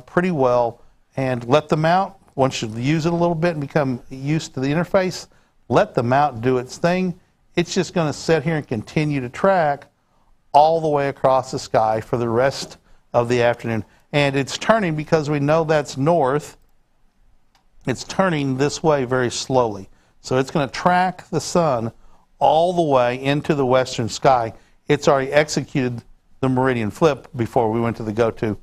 pretty well and let the mount, once you use it a little bit and become used to the interface, let the mount do its thing. It's just going to sit here and continue to track all the way across the sky for the rest of the afternoon. And it's turning, because we know that's north, it's turning this way very slowly. So it's going to track the sun all the way into the western sky. It's already executed the Meridian Flip before we went to the go-to.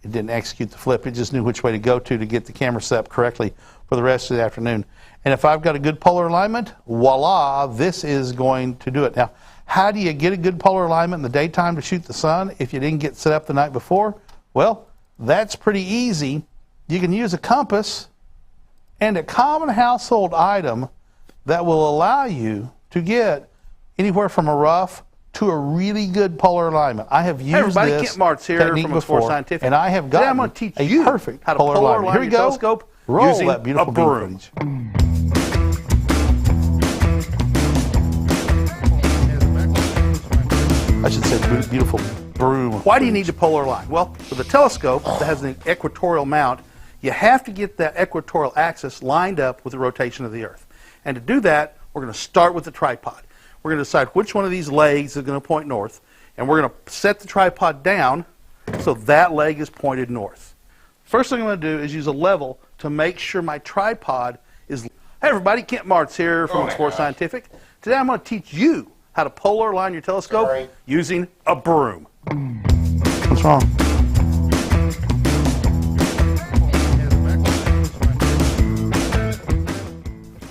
It didn't execute the flip. It just knew which way to go to get the camera set up correctly for the rest of the afternoon. And if I've got a good polar alignment, voila, this is going to do it. Now, how do you get a good polar alignment in the daytime to shoot the sun if you didn't get set up the night before? Well, that's pretty easy. you can use a compass and a common household item that will allow you to get anywhere from a rough to a really good polar alignment. I have used everybody, this Kent Martz here technique from Explore before, Scientific. and I have Today I'm gotten going to teach a you perfect how to polar polar alignment. align Here we your go. telescope Roll using that beautiful a beam broom. footage. I should say beautiful broom. Why do you need to polar align? Well, with a telescope that has an equatorial mount, you have to get that equatorial axis lined up with the rotation of the Earth. And to do that, we're going to start with the tripod. We're going to decide which one of these legs is going to point north, and we're going to set the tripod down so that leg is pointed north. First thing I'm going to do is use a level to make sure my tripod is... Hey everybody, Kent Martz here from Explore Scientific. Today I'm going to teach you how to polar align your telescope using a broom. What's wrong?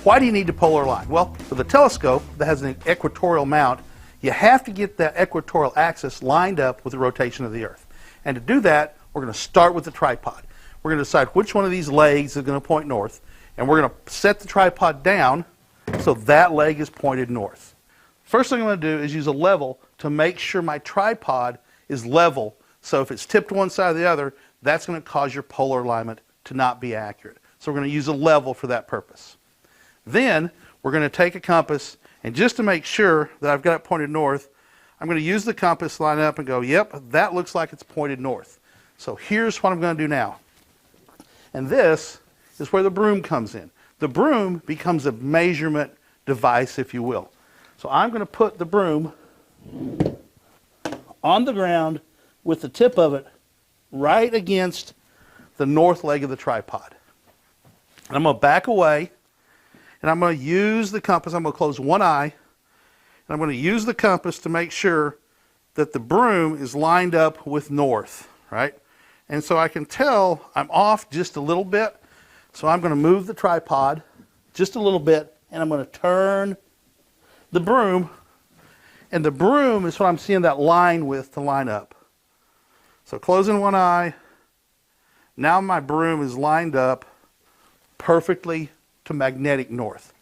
Why do you need to polar align? Well, with a telescope that has an equatorial mount, you have to get that equatorial axis lined up with the rotation of the Earth. And to do that, we're going to start with the tripod. We're going to decide which one of these legs is going to point north, and we're going to set the tripod down so that leg is pointed north. First thing I'm going to do is use a level to make sure my tripod is level. So if it's tipped one side or the other, that's going to cause your polar alignment to not be accurate. So we're going to use a level for that purpose. Then we're going to take a compass, and just to make sure that I've got it pointed north, I'm going to use the compass, line up, and go, yep, that looks like it's pointed north. So here's what I'm going to do now. And this is where the broom comes in. The broom becomes a measurement device, if you will. So I'm going to put the broom on the ground with the tip of it right against the north leg of the tripod. And I'm going to back away, and I'm going to use the compass. I'm going to close one eye, and I'm going to use the compass to make sure that the broom is lined up with north, right? And so I can tell I'm off just a little bit. So I'm going to move the tripod just a little bit, and I'm going to turn the broom, and the broom is what I'm seeing that line with to line up. So closing one eye, now my broom is lined up perfectly to magnetic north.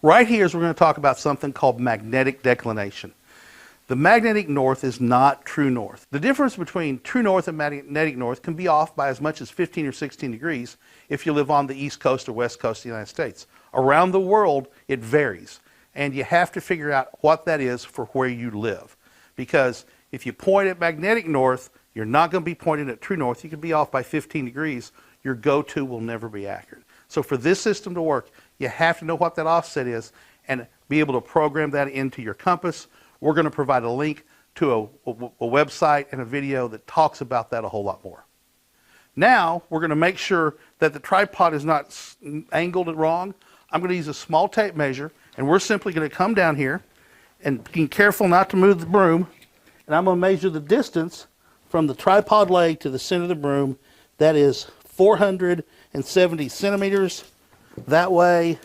Right here is we're going to talk about something called magnetic declination. The magnetic north is not true north. The difference between true north and magnetic north can be off by as much as 15 or 16 degrees if you live on the east coast or west coast of the United States. Around the world, it varies. And you have to figure out what that is for where you live. Because if you point at magnetic north, you're not going to be pointing at true north. You could be off by 15 degrees. Your go-to will never be accurate. So for this system to work, you have to know what that offset is and be able to program that into your compass. We're going to provide a link to a website and a video that talks about that a whole lot more. Now, we're going to make sure that the tripod is not angled wrong. I'm going to use a small tape measure, and we're simply going to come down here and be careful not to move the broom. And I'm going to measure the distance from the tripod leg to the center of the broom. That is 470 centimeters. That way,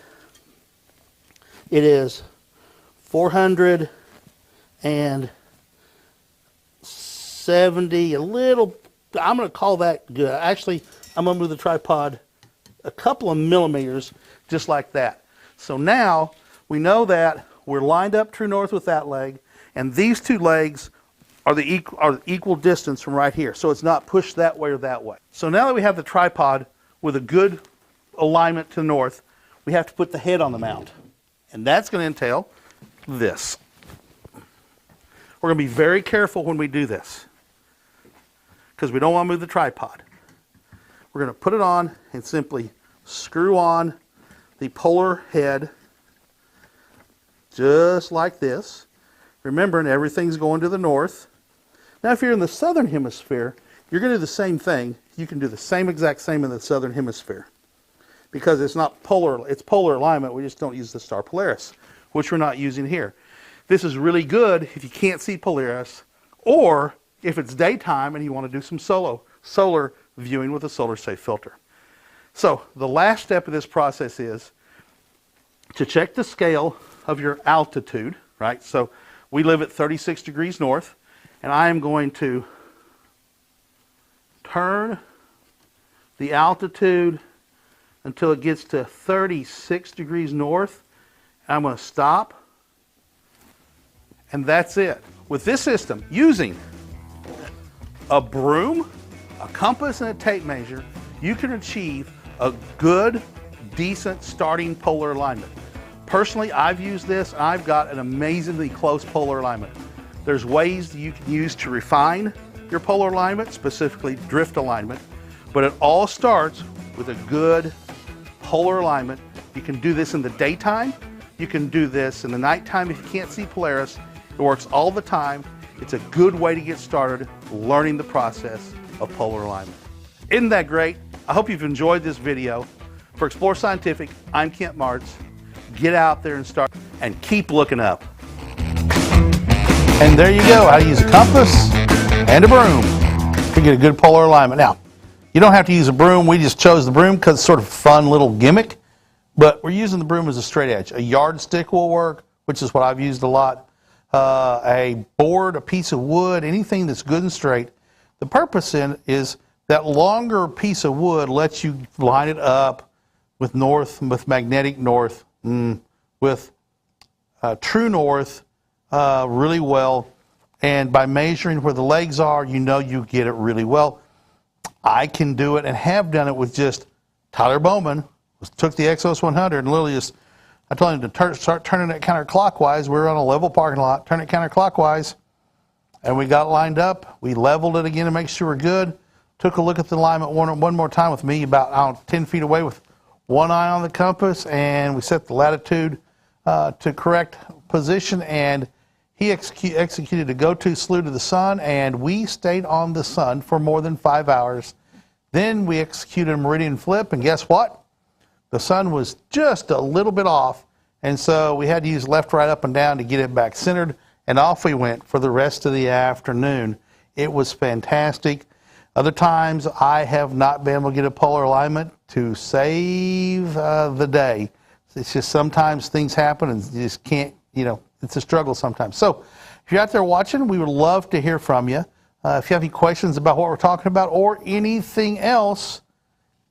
it is 470, a little, I'm going to call that good. Actually, I'm going to move the tripod a couple of millimeters, just like that. So now, we know that we're lined up true north with that leg, and these two legs are the equal distance from right here. So it's not pushed that way or that way. So now that we have the tripod with a good alignment to north, we have to put the head on the mount. And that's going to entail this. We're going to be very careful when we do this because we don't want to move the tripod. We're going to put it on and simply screw on the polar head just like this. Remembering everything's going to the north. Now if you're in the southern hemisphere, you're going to do the same thing. You can do the exact same in the southern hemisphere. Because it's not polar, it's polar alignment, we just don't use the star Polaris, which we're not using here. This is really good if you can't see Polaris, or if it's daytime and you want to do some solar viewing with a solar safe filter. So the last step of this process is to check the scale of your altitude, right? So we live at 36 degrees north, and I am going to turn the altitude until it gets to 36 degrees north. I'm going to stop. And that's it. With this system, using a broom, a compass, and a tape measure, you can achieve a good, decent starting polar alignment. Personally, I've used this. I've got an amazingly close polar alignment. There's ways that you can use to refine your polar alignment, specifically drift alignment, but it all starts with a good polar alignment. You can do this in the daytime. You can do this in the nighttime if you can't see Polaris. It works all the time. It's a good way to get started learning the process of polar alignment. Isn't that great? I hope you've enjoyed this video. For Explore Scientific, I'm Kent Martz. Get out there and start, and keep looking up. And there you go, how to use a compass and a broom to get a good polar alignment. Now, you don't have to use a broom. We just chose the broom because it's sort of a fun little gimmick. But we're using the broom as a straight edge. A yardstick will work, which is what I've used a lot. A board, a piece of wood, anything that's good and straight. The purpose in is that longer piece of wood lets you line it up with north, with magnetic north, with true north really well. And by measuring where the legs are, you know you get it really well. I can do it and have done it with just Tyler Bowman. Took the Exos 100 and literally just, I told him to start turning it counterclockwise. We were on a level parking lot, turn it counterclockwise, and we got lined up. We leveled it again to make sure we're good. Took a look at the alignment one more time with me, about 10 feet away with one eye on the compass, and we set the latitude to correct position, and he executed a go-to slew to the sun, and we stayed on the sun for more than 5 hours. Then we executed a Meridian Flip, and guess what? The sun was just a little bit off, and so we had to use left, right, up, and down to get it back centered, and off we went for the rest of the afternoon. It was fantastic. Other times, I have not been able to get a polar alignment to save the day. It's just sometimes things happen, and you just can't, it's a struggle sometimes. So if you're out there watching, we would love to hear from you. If you have any questions about what we're talking about or anything else,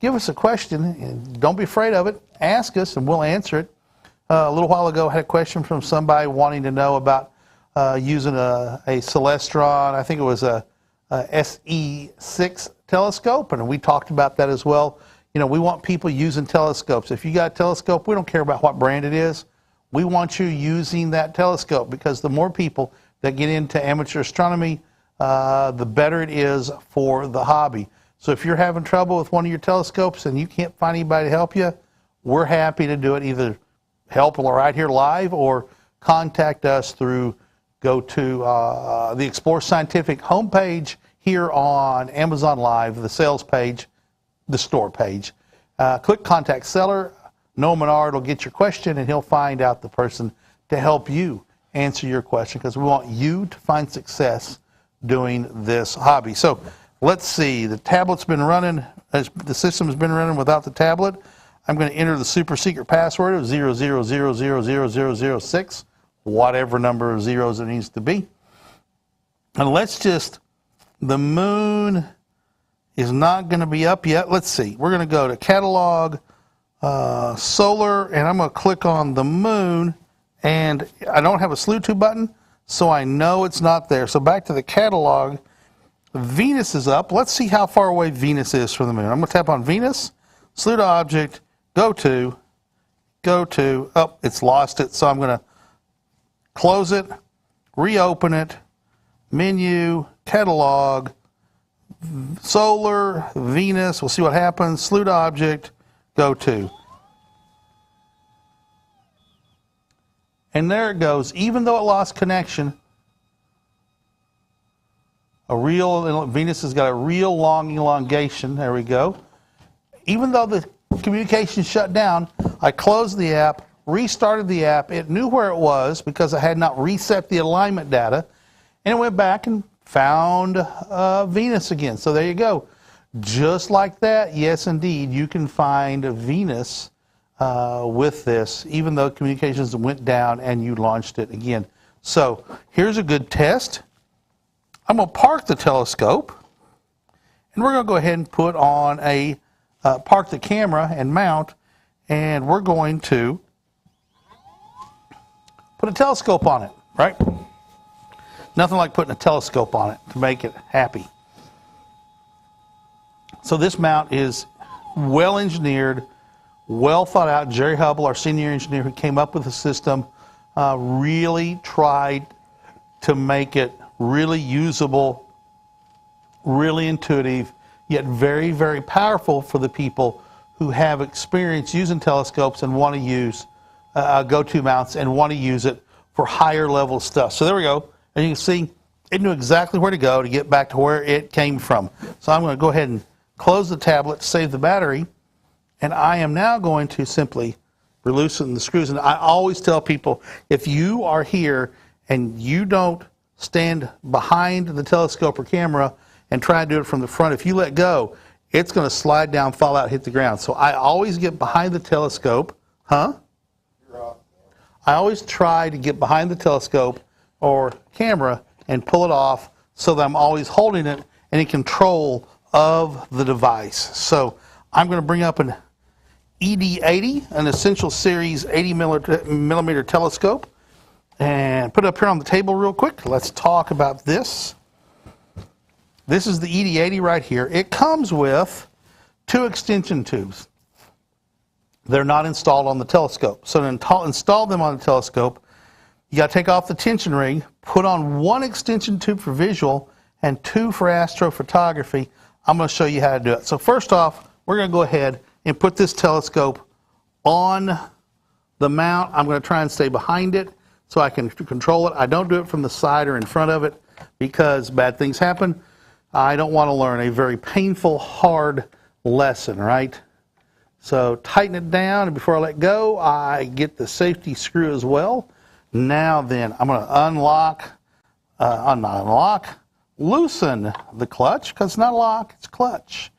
give us a question, and don't be afraid of it. Ask us, and we'll answer it. A little while ago, I had a question from somebody wanting to know about using a Celestron. I think it was a SE6 telescope, and we talked about that as well. We want people using telescopes. If you got a telescope, we don't care about what brand it is. We want you using that telescope, because the more people that get into amateur astronomy, the better it is for the hobby. So if you're having trouble with one of your telescopes and you can't find anybody to help you, we're happy to do it. Either help right here live or contact us through, go to the Explore Scientific homepage here on Amazon Live, the sales page, the store page. Click Contact Seller. Noah Menard will get your question, and he'll find out the person to help you answer your question, because we want you to find success doing this hobby. So let's see, the tablet's been running, the system's been running without the tablet. I'm going to enter the super secret password of 00000006, whatever number of zeros it needs to be. And let's just, the moon is not going to be up yet. Let's see, we're going to go to catalog, solar, and I'm going to click on the moon, and I don't have a slew to button, so I know it's not there. So back to the catalog. Venus is up. Let's see how far away Venus is from the moon. I'm going to tap on Venus, slew to object, go to, oh, it's lost it, so I'm going to close it, reopen it, menu, catalog, solar, Venus, we'll see what happens, slew to object, go to. And there it goes. Even though it lost connection, Venus has got a real long elongation. There we go. Even though the communication shut down, I closed the app, restarted the app. It knew where it was because I had not reset the alignment data, and it went back and found Venus again. So there you go. Just like that, yes, indeed, you can find Venus with this, even though communications went down and you launched it again. So here's a good test. I'm going to park the telescope, and we're going to go ahead and put on a park the camera and mount, and we're going to put a telescope on it, right? Nothing like putting a telescope on it to make it happy. So this mount is well engineered, well thought out. Jerry Hubble, our senior engineer who came up with the system, really tried to make it really usable, really intuitive, yet very, very powerful for the people who have experience using telescopes and want to use go-to mounts and want to use it for higher level stuff. So there we go. And you can see it knew exactly where to go to get back to where it came from. So I'm going to go ahead and close the tablet, save the battery, and I am now going to simply loosen the screws. And I always tell people, if you are here and you don't stand behind the telescope or camera and try to do it from the front, if you let go, it's going to slide down, fall out, hit the ground. So I always get behind the telescope. I always try to get behind the telescope or camera and pull it off so that I'm always holding it and in control of the device. So I'm going to bring up an ED80, an Essential Series 80 millimeter telescope, and put it up here on the table real quick. Let's talk about this. This is the ED80 right here. It comes with 2 extension tubes. They're not installed on the telescope. So to install them on the telescope, you got to take off the tension ring, put on 1 extension tube for visual and 2 for astrophotography. I'm going to show you how to do it. So first off, we're going to go ahead and put this telescope on the mount. I'm going to try and stay behind it so I can control it. I don't do it from the side or in front of it because bad things happen. I don't want to learn a very painful, hard lesson, right? So tighten it down, and before I let go, I get the safety screw as well. Now then, I'm going to loosen the clutch, because it's not a lock, it's clutch.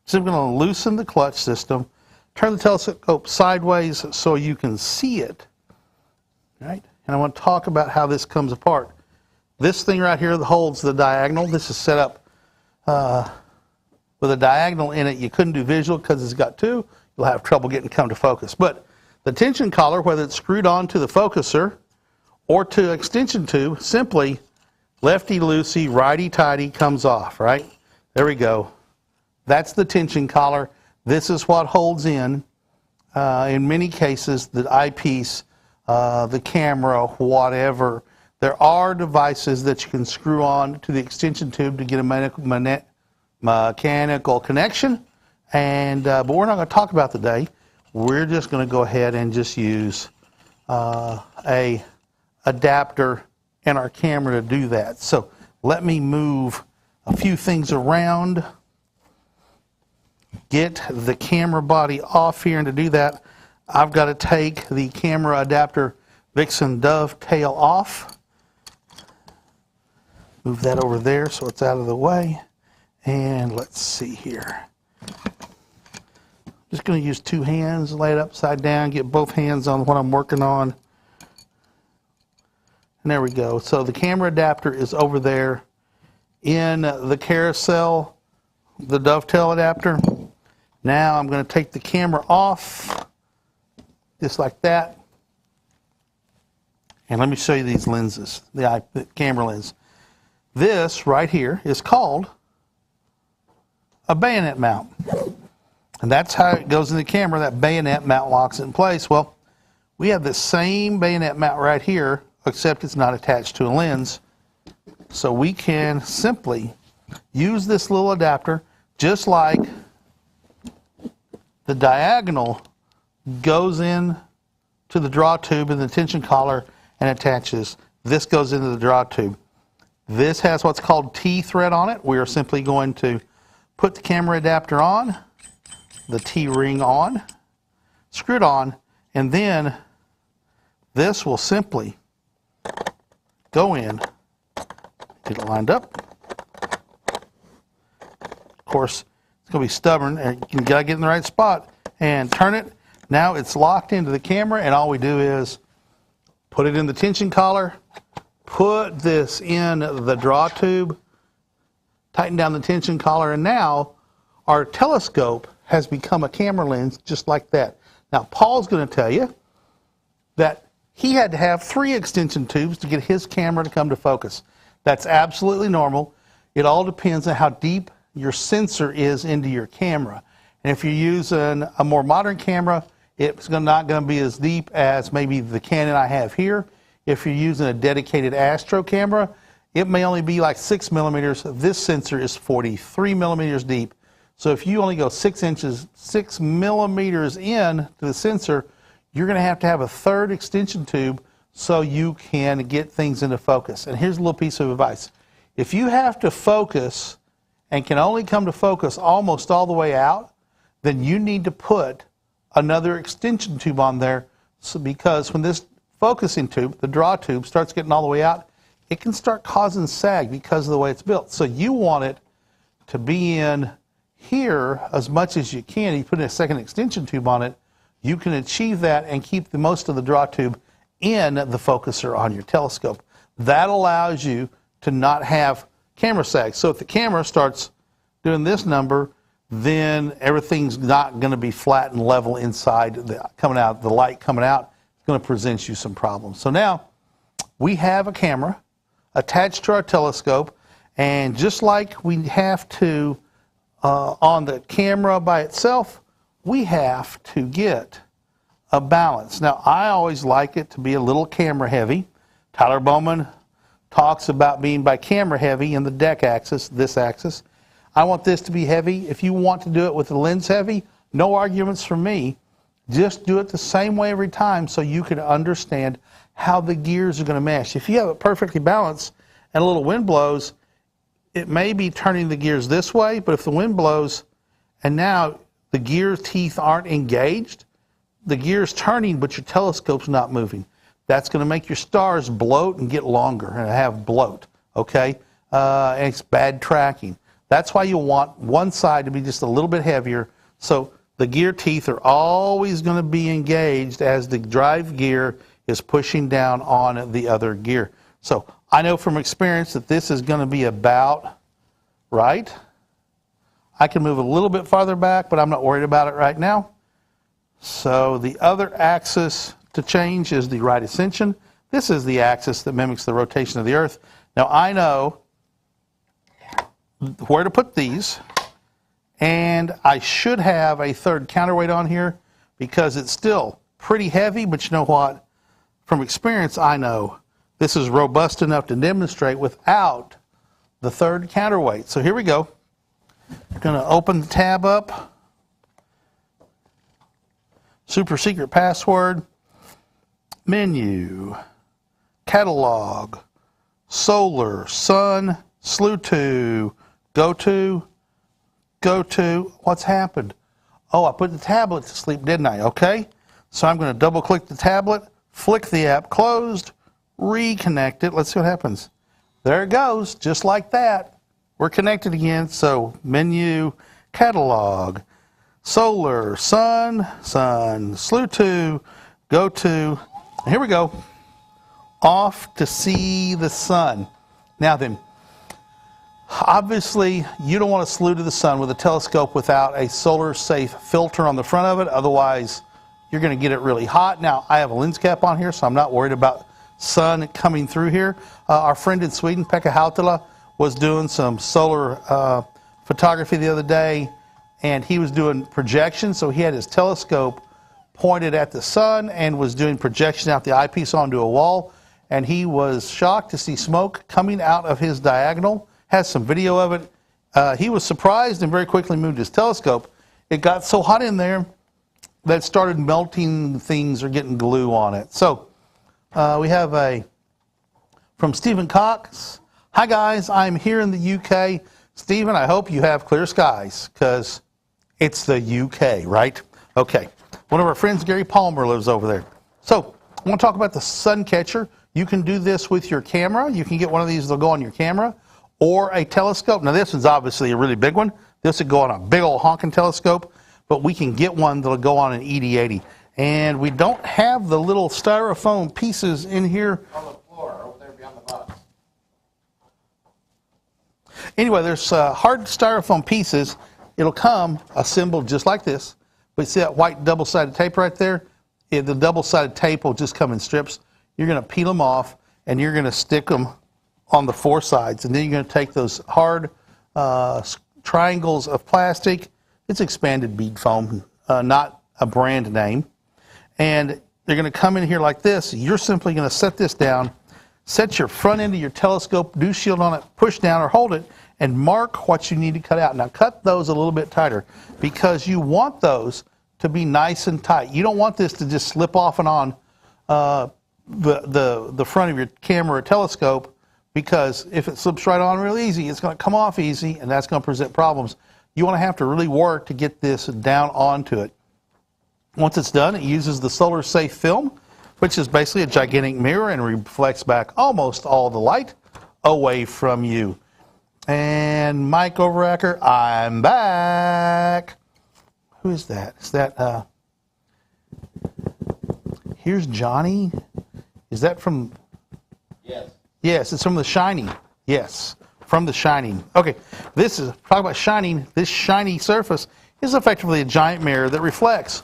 So I'm going to loosen the clutch system, turn the telescope sideways so you can see it, right? And I want to talk about how this comes apart. This thing right here that holds the diagonal, this is set up with a diagonal in it. You couldn't do visual because it's got 2. You'll have trouble getting come to focus. But the tension collar, whether it's screwed onto the focuser or to extension tube, simply lefty-loosey, righty-tighty comes off, right? There we go. That's the tension collar. This is what holds in many cases, the eyepiece, the camera, whatever. There are devices that you can screw on to the extension tube to get a mechanical connection, but we're not going to talk about today. We're just going to go ahead and just use a adapter and our camera to do that. So let me move a few things around, get the camera body off here, and to do that, I've got to take the camera adapter Vixen dovetail off. Move that over there so it's out of the way. And let's see here. Just going to use 2 hands, lay it upside down, get both hands on what I'm working on. And there we go. So the camera adapter is over there in the carousel, the dovetail adapter. Now I'm going to take the camera off, just like that. And let me show you these lenses, the camera lens. This right here is called a bayonet mount. And that's how it goes in the camera. That bayonet mount locks it in place. Well, we have the same bayonet mount right here, except it's not attached to a lens. So we can simply use this little adapter, just like the diagonal goes in to the draw tube in the tension collar and attaches. This goes into the draw tube. This has what's called T-thread on it. We are simply going to put the camera adapter on, the T-ring on, screw it on, and then this will simply go in, get it lined up. Of course, it's going to be stubborn, and you got to get in the right spot and turn it. Now it's locked into the camera, and all we do is put it in the tension collar, put this in the draw tube, tighten down the tension collar, and now our telescope has become a camera lens just like that. Now, Paul's going to tell you that he had to have 3 extension tubes to get his camera to come to focus. That's absolutely normal. It all depends on how deep your sensor is into your camera. And if you're using a more modern camera, it's not going to be as deep as maybe the Canon I have here. If you're using a dedicated Astro camera, it may only be like 6 millimeters. This sensor is 43 millimeters deep. So if you only go 6 millimeters in to the sensor, you're going to have a 3rd extension tube so you can get things into focus. And here's a little piece of advice. If you have to focus and can only come to focus almost all the way out, then you need to put another extension tube on there, because when this focusing tube, the draw tube, starts getting all the way out, it can start causing sag because of the way it's built. So you want it to be in here as much as you can. You put a 2nd extension tube on it, you can achieve that and keep the most of the draw tube in the focuser on your telescope. That allows you to not have camera sag. So if the camera starts doing this number, then everything's not going to be flat and level inside. The light coming out is going to present you some problems. So now we have a camera attached to our telescope, and just like we have to on the camera by itself, we have to get a balance. Now, I always like it to be a little camera heavy. Tyler Bowman talks about being by camera heavy in the deck axis, this axis. I want this to be heavy. If you want to do it with the lens heavy, no arguments from me. Just do it the same way every time so you can understand how the gears are going to mesh. If you have it perfectly balanced and a little wind blows, it may be turning the gears this way, but if the wind blows and now the gear teeth aren't engaged, the gear's turning, but your telescope's not moving. That's going to make your stars bloat and get longer and have bloat, okay? And it's bad tracking. That's why you want one side to be just a little bit heavier, so the gear teeth are always going to be engaged as the drive gear is pushing down on the other gear. So I know from experience that this is going to be about right. I can move a little bit farther back, but I'm not worried about it right now. So the other axis to change is the right ascension. This is the axis that mimics the rotation of the Earth. Now I know where to put these, and I should have a 3rd counterweight on here because it's still pretty heavy, but you know what? From experience, I know this is robust enough to demonstrate without the 3rd counterweight. So here we go. I'm going to open the tab up. Super secret password, menu, catalog, solar, sun, slew to, go to, what's happened? Oh, I put the tablet to sleep, didn't I? Okay, so I'm going to double click the tablet, flick the app closed, reconnect it. Let's see what happens. There it goes, just like that. We're connected again. So menu, catalog, solar, sun, slew to, go to. Here we go. Off to see the sun. Now then, obviously you don't want to slew to the sun with a telescope without a solar safe filter on the front of it. Otherwise, you're going to get it really hot. Now, I have a lens cap on here, so I'm not worried about sun coming through here. Our friend in Sweden, Pekka Hautala, was doing some solar photography the other day, and he was doing projection. So he had his telescope pointed at the sun and was doing projection out the eyepiece onto a wall. And he was shocked to see smoke coming out of his diagonal. Has some video of it. He was surprised and very quickly moved his telescope. It got so hot in there that it started melting things or getting glue on it. So we have from Stephen Cox. Hi guys, I'm here in the UK. Stephen, I hope you have clear skies because it's the UK, right? Okay. One of our friends, Gary Palmer, lives over there. So I want to talk about the sun catcher. You can do this with your camera. You can get one of these that'll go on your camera or a telescope. Now this one's obviously a really big one. This would go on a big old honking telescope, but we can get one that'll go on an ED80. And we don't have the little styrofoam pieces in here. On the floor, over there behind the box. Anyway, there's hard styrofoam pieces it'll come assembled just like this. But see that white double-sided tape right there? The double-sided tape will just come in strips. You're going to peel them off, and you're going to stick them on the 4 sides. And then you're going to take those hard triangles of plastic. It's expanded bead foam, not a brand name. And they're going to come in here like this. You're simply going to set this down, set your front end of your telescope, do shield on it, push down or hold it, and mark what you need to cut out. Now cut those a little bit tighter because you want those to be nice and tight. You don't want this to just slip off and on the front of your camera or telescope, because if it slips right on real easy, it's going to come off easy, and that's going to present problems. You want to have to really work to get this down onto it. Once it's done, it uses the solar safe film, which is basically a gigantic mirror and reflects back almost all the light away from you. And Mike Overacker, I'm back. Who is that? Is that, here's Johnny. Is that from? Yes. Yes, it's from The Shining. Yes, from The Shining. Okay, this is, talk about shining. This shiny surface is effectively a giant mirror that reflects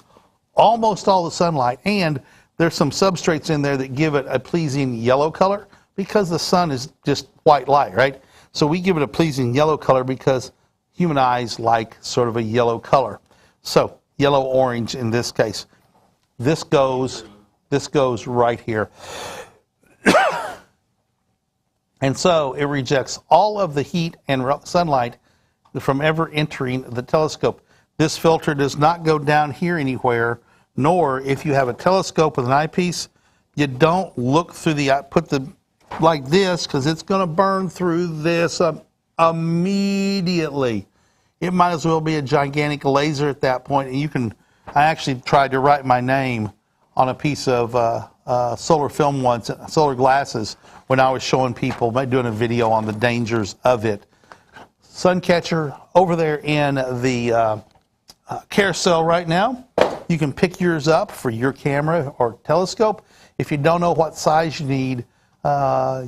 almost all the sunlight, and there's some substrates in there that give it a pleasing yellow color because the sun is just white light, right? So we give it a pleasing yellow color because human eyes like sort of a yellow color. So yellow-orange in this case. This goes right here. And so it rejects all of the heat and sunlight from ever entering the telescope. This filter does not go down here anywhere, nor if you have a telescope with an eyepiece, you don't look through like this, because it's going to burn through this immediately. It might as well be a gigantic laser at that point. And I actually tried to write my name on a piece of solar film once, solar glasses, when I was showing people, doing a video on the dangers of it. Sun catcher over there in the carousel right now. You can pick yours up for your camera or telescope. If you don't know what size you need,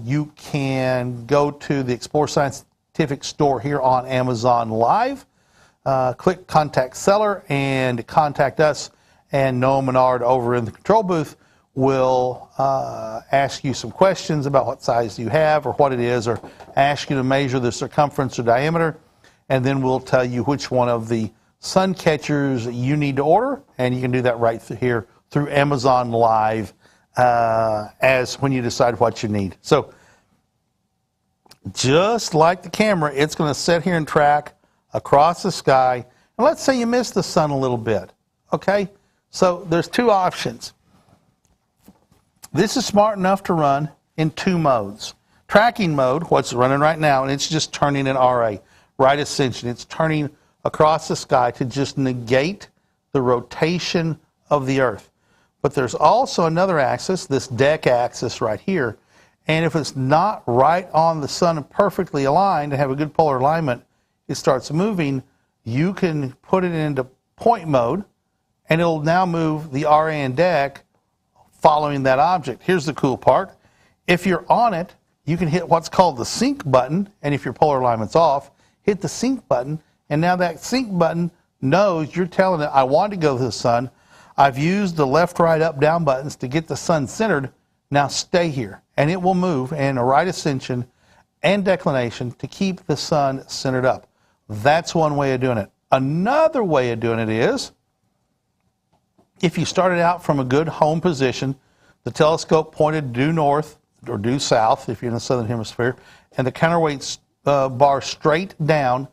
you can go to the Explore Scientific store here on Amazon Live. Click Contact Seller and contact us, and Noah Menard over in the control booth will ask you some questions about what size you have or what it is, or ask you to measure the circumference or diameter, and then we'll tell you which one of the sun catchers you need to order, and you can do that right here through Amazon Live as when you decide what you need. So just like the camera, it's going to sit here and track across the sky. And let's say you miss the sun a little bit, okay? So there's 2 options. This is smart enough to run in 2 modes. Tracking mode, what's running right now, and it's just turning an RA, Right Ascension. It's turning across the sky to just negate the rotation of the Earth. But there's also another axis, this deck axis right here, and if it's not right on the sun and perfectly aligned and have a good polar alignment, it starts moving. You can put it into point mode, and it'll now move the RA and deck following that object. Here's the cool part. If you're on it, you can hit what's called the sync button, and if your polar alignment's off, hit the sync button, and now that sync button knows you're telling it, I want to go to the sun. I've used the left, right, up, down buttons to get the sun centered. Now stay here. And it will move in a right ascension and declination to keep the sun centered up. That's one way of doing it. Another way of doing it is, if you started out from a good home position, the telescope pointed due north or due south if you're in the southern hemisphere, and the counterweight bar straight down,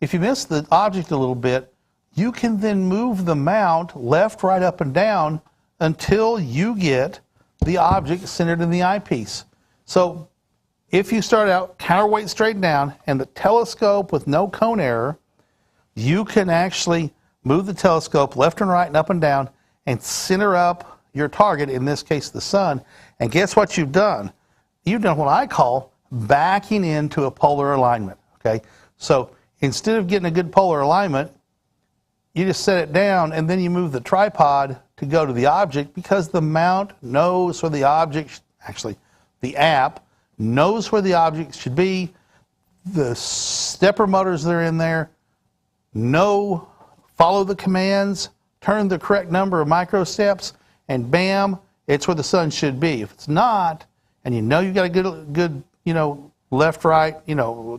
if you miss the object a little bit, you can then move the mount left, right, up, and down until you get the object centered in the eyepiece. So if you start out counterweight straight down and the telescope with no cone error, you can actually move the telescope left and right and up and down and center up your target, in this case the sun. And guess what you've done? You've done what I call backing into a polar alignment. Okay, so instead of getting a good polar alignment, you just set it down and then you move the tripod to go to the object, because the mount knows where the object, actually the app knows where the object should be. The stepper motors that are in there follow the commands, turn the correct number of microsteps, and bam, it's where the sun should be. If it's not, and you know you've got a good left, right,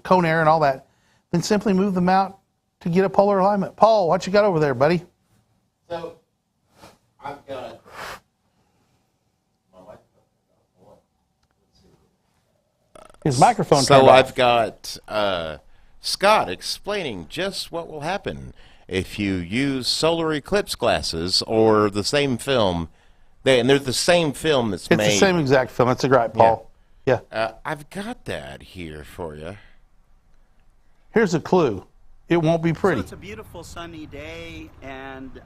cone air and all that, then simply move the mount to get a polar alignment. Paul, what you got over there, buddy? So, I've got His microphone So turned off. I've got Scott explaining just what will happen if you use solar eclipse glasses or the same film. And they're the same film that's It's made. the same exact film. That's right, Paul. Yeah. I've got that here for you. Here's a clue. It won't be pretty. So it's a beautiful sunny day, and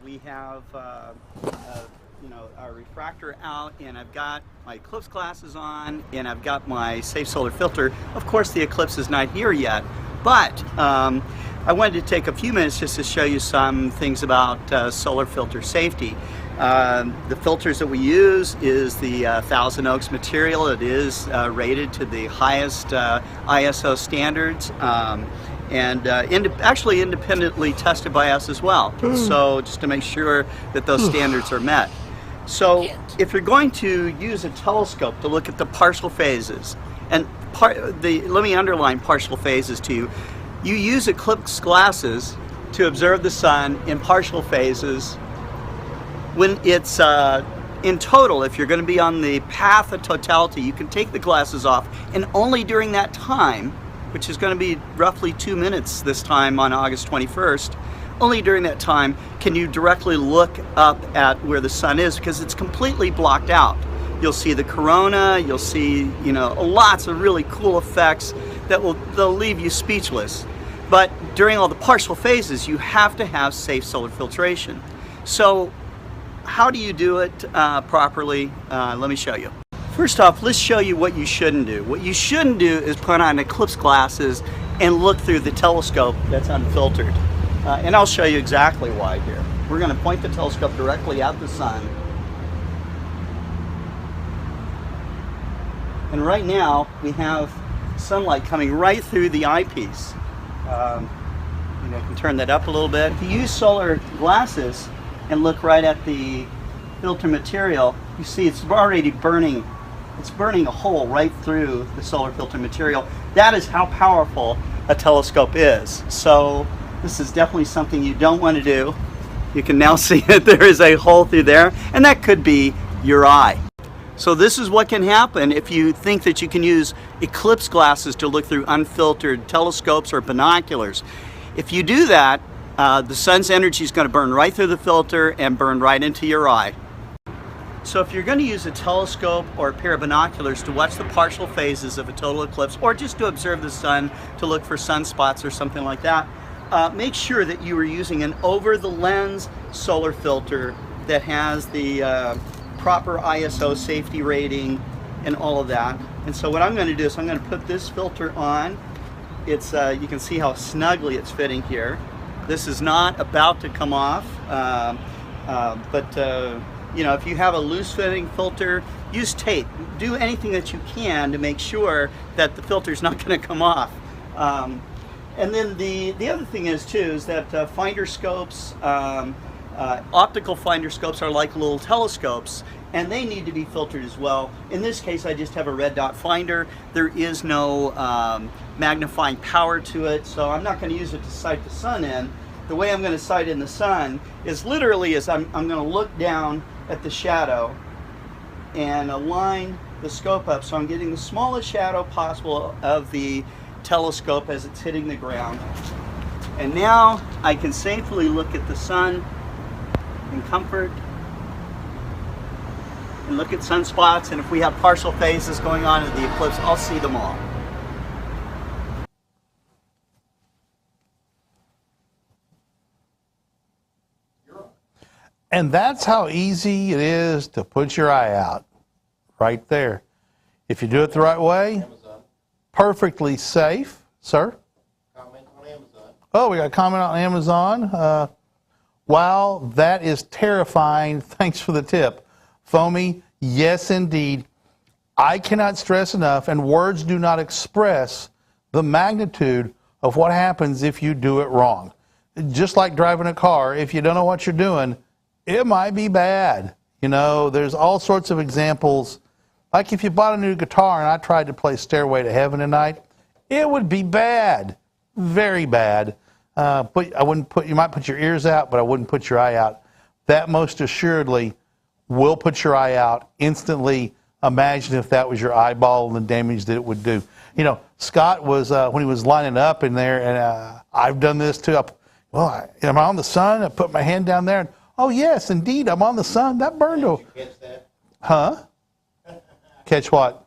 we have our refractor out, and I've got my eclipse glasses on, and I've got my safe solar filter. Of course, the eclipse is not here yet, but I wanted to take a few minutes just to show you some things about solar filter safety. The filters that we use is the Thousand Oaks material. It is rated to the highest ISO standards. And actually independently tested by us as well. So just to make sure that those standards are met. So if you're going to use a telescope to look at the partial phases, and let me underline partial phases to you. You use eclipse glasses to observe the sun in partial phases when it's in total. If you're going to be on the path of totality, you can take the glasses off, and only during that time, which is going to be roughly 2 minutes this time on August 21st, only during that time can you directly look up at where the sun is, because it's completely blocked out. You'll see the corona, you'll see lots of really cool effects they'll leave you speechless. But during all the partial phases, you have to have safe solar filtration. So how do you do it properly? Let me show you. First off, let's show you what you shouldn't do. What you shouldn't do is put on eclipse glasses and look through the telescope that's unfiltered. And I'll show you exactly why here. We're going to point the telescope directly at the sun. And right now, we have sunlight coming right through the eyepiece. I can turn that up a little bit. If you use solar glasses and look right at the filter material, you see it's already burning. It's burning a hole right through the solar filter material. That is how powerful a telescope is. So this is definitely something you don't want to do. You can now see that there is a hole through there, and that could be your eye. So this is what can happen if you think that you can use eclipse glasses to look through unfiltered telescopes or binoculars. If you do that, the sun's energy is going to burn right through the filter and burn right into your eye. So if you're going to use a telescope or a pair of binoculars to watch the partial phases of a total eclipse, or just to observe the sun to look for sunspots or something like that, make sure that you are using an over-the-lens solar filter that has the proper ISO safety rating and all of that. And so what I'm going to do is I'm going to put this filter on. It's you can see how snugly it's fitting here. This is not about to come off, if you have a loose-fitting filter, use tape. Do anything that you can to make sure that the filter is not going to come off. And then the other thing is that finder scopes, optical finder scopes are like little telescopes, and they need to be filtered as well. In this case, I just have a red dot finder. There is no magnifying power to it, so I'm not going to use it to sight the sun in. The way I'm going to sight in the sun is literally I'm going to look down at the shadow and align the scope up so I'm getting the smallest shadow possible of the telescope as it's hitting the ground. And now I can safely look at the sun in comfort and look at sunspots, and if we have partial phases going on in the eclipse, I'll see them all. And that's how easy it is to put your eye out, right there. If you do it the right way, perfectly safe, sir. Comment on Amazon. Oh, we got a comment on Amazon. Wow, that is terrifying. Thanks for the tip. Foamy, yes indeed. I cannot stress enough, and words do not express the magnitude of what happens if you do it wrong. just like driving a car, if you don't know what you're doing, it might be bad. You know, there's all sorts of examples. Like if you bought a new guitar and I tried to play Stairway to Heaven tonight, it would be bad, very bad. But I wouldn't put, you might put your ears out, but I wouldn't put your eye out. That most assuredly will put your eye out instantly. Imagine if that was your eyeball and the damage that it would do. You know, Scott was, when he was lining up in there, and I've done this too. Am I on the sun? I put my hand down there, and oh, yes, indeed, I'm on the sun. That burned. Did you catch that? Huh? Catch what?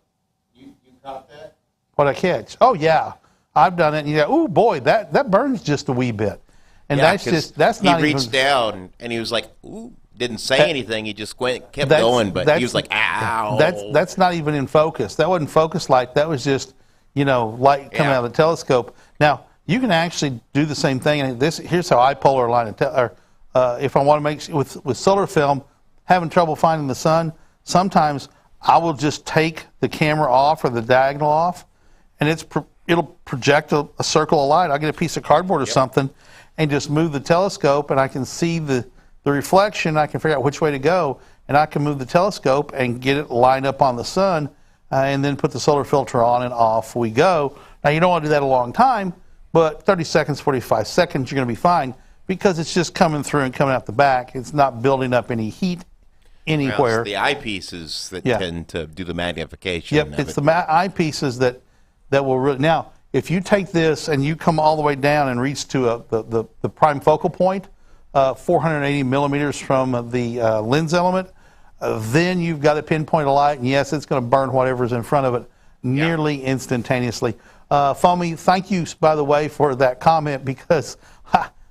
You caught that? What I catch? Oh, yeah. I've done it. And you go, oh, boy, that burns just a wee bit. And Yeah, that's 'cause just, that's not He even. reached down and he was like, ooh, didn't say anything. He just kept going, but he was like, ow. That's not even in focus. That wasn't focus light. That was just, you know, light coming out of the telescope. Now, you can actually do the same thing. And here's how I polar line it. If I want to make, with solar film, having trouble finding the sun, sometimes I will just take the camera off or the diagonal off, and it'll project a circle of light. I'll get a piece of cardboard or something and just move the telescope, and I can see the reflection. I can figure out which way to go, and I can move the telescope and get it lined up on the sun, and then put the solar filter on, and off we go. Now, you don't want to do that a long time, but 30 seconds, 45 seconds, you're going to be fine, because it's just coming through and coming out the back. It's not building up any heat anywhere. Well, it's the eyepieces that tend to do the magnification. Yep, it's the eyepieces that will really. Now, if you take this and you come all the way down and reach to the prime focal point, 480 millimeters from the lens element, then you've got a pinpoint of light, and yes, it's going to burn whatever's in front of it nearly instantaneously. Foamy, thank you, by the way, for that comment, because